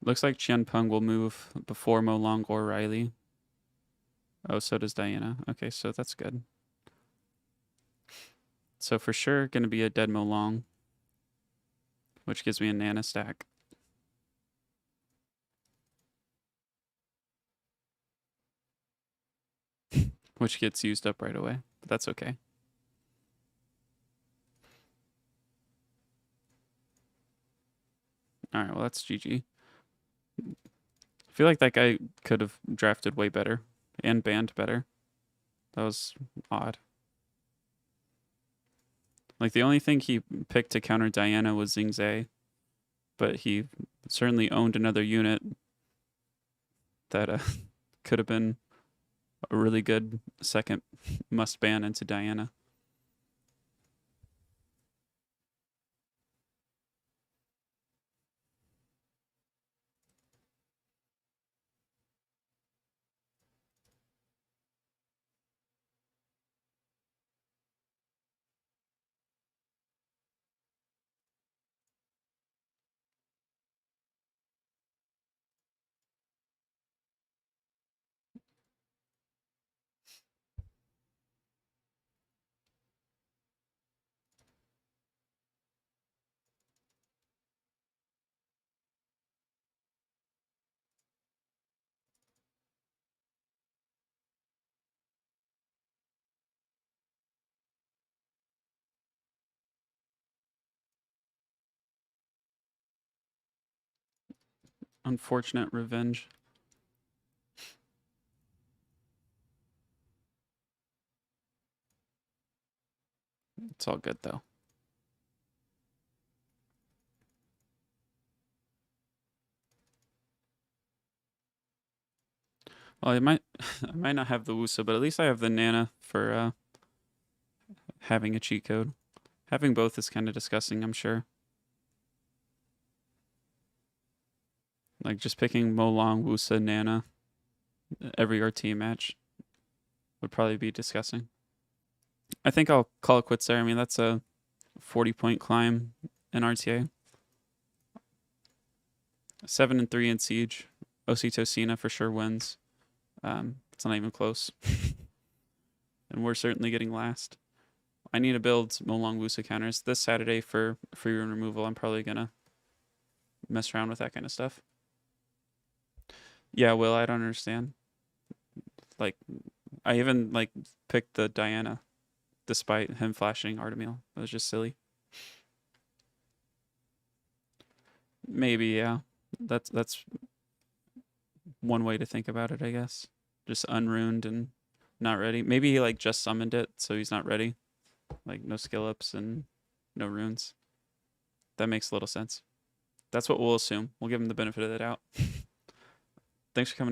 Looks like Qian Peng will move before Mo Long or Riley. Oh, so does Diana. Okay, so that's good. So for sure, gonna be a dead Mo Long, which gives me a Nana stack. Which gets used up right away, but that's okay. All right, well, that's GG. I feel like that guy could have drafted way better and banned better. That was odd. Like, the only thing he picked to counter Diana was Xing Zhe, but he certainly owned another unit that could have been a really good second must ban into Diana. Unfortunate revenge. It's all good though. Well, I might not have the Wusa, but at least I have the Nana for having a cheat code. Having both is kind of disgusting, I'm sure. Like just picking Mo Long, Wusa, Nana every RTA match would probably be disgusting. I think I'll call it quits there. I mean, that's a 40-point climb in RTA. 7-3 in Siege. Ocitocina for sure wins. It's not even close. And we're certainly getting last. I need to build Molong Wusa counters. This Saturday for free rune removal, I'm probably going to mess around with that kind of stuff. Yeah, Will, I don't understand. Like, I even, like, picked the Diana despite him flashing Artemil. That was just silly. Maybe, yeah. That's one way to think about it, I guess. Just unruined and not ready. Maybe he, like, just summoned it, so he's not ready. Like, no skill ups and no runes. That makes a little sense. That's what we'll assume. We'll give him the benefit of the doubt. Thanks for coming.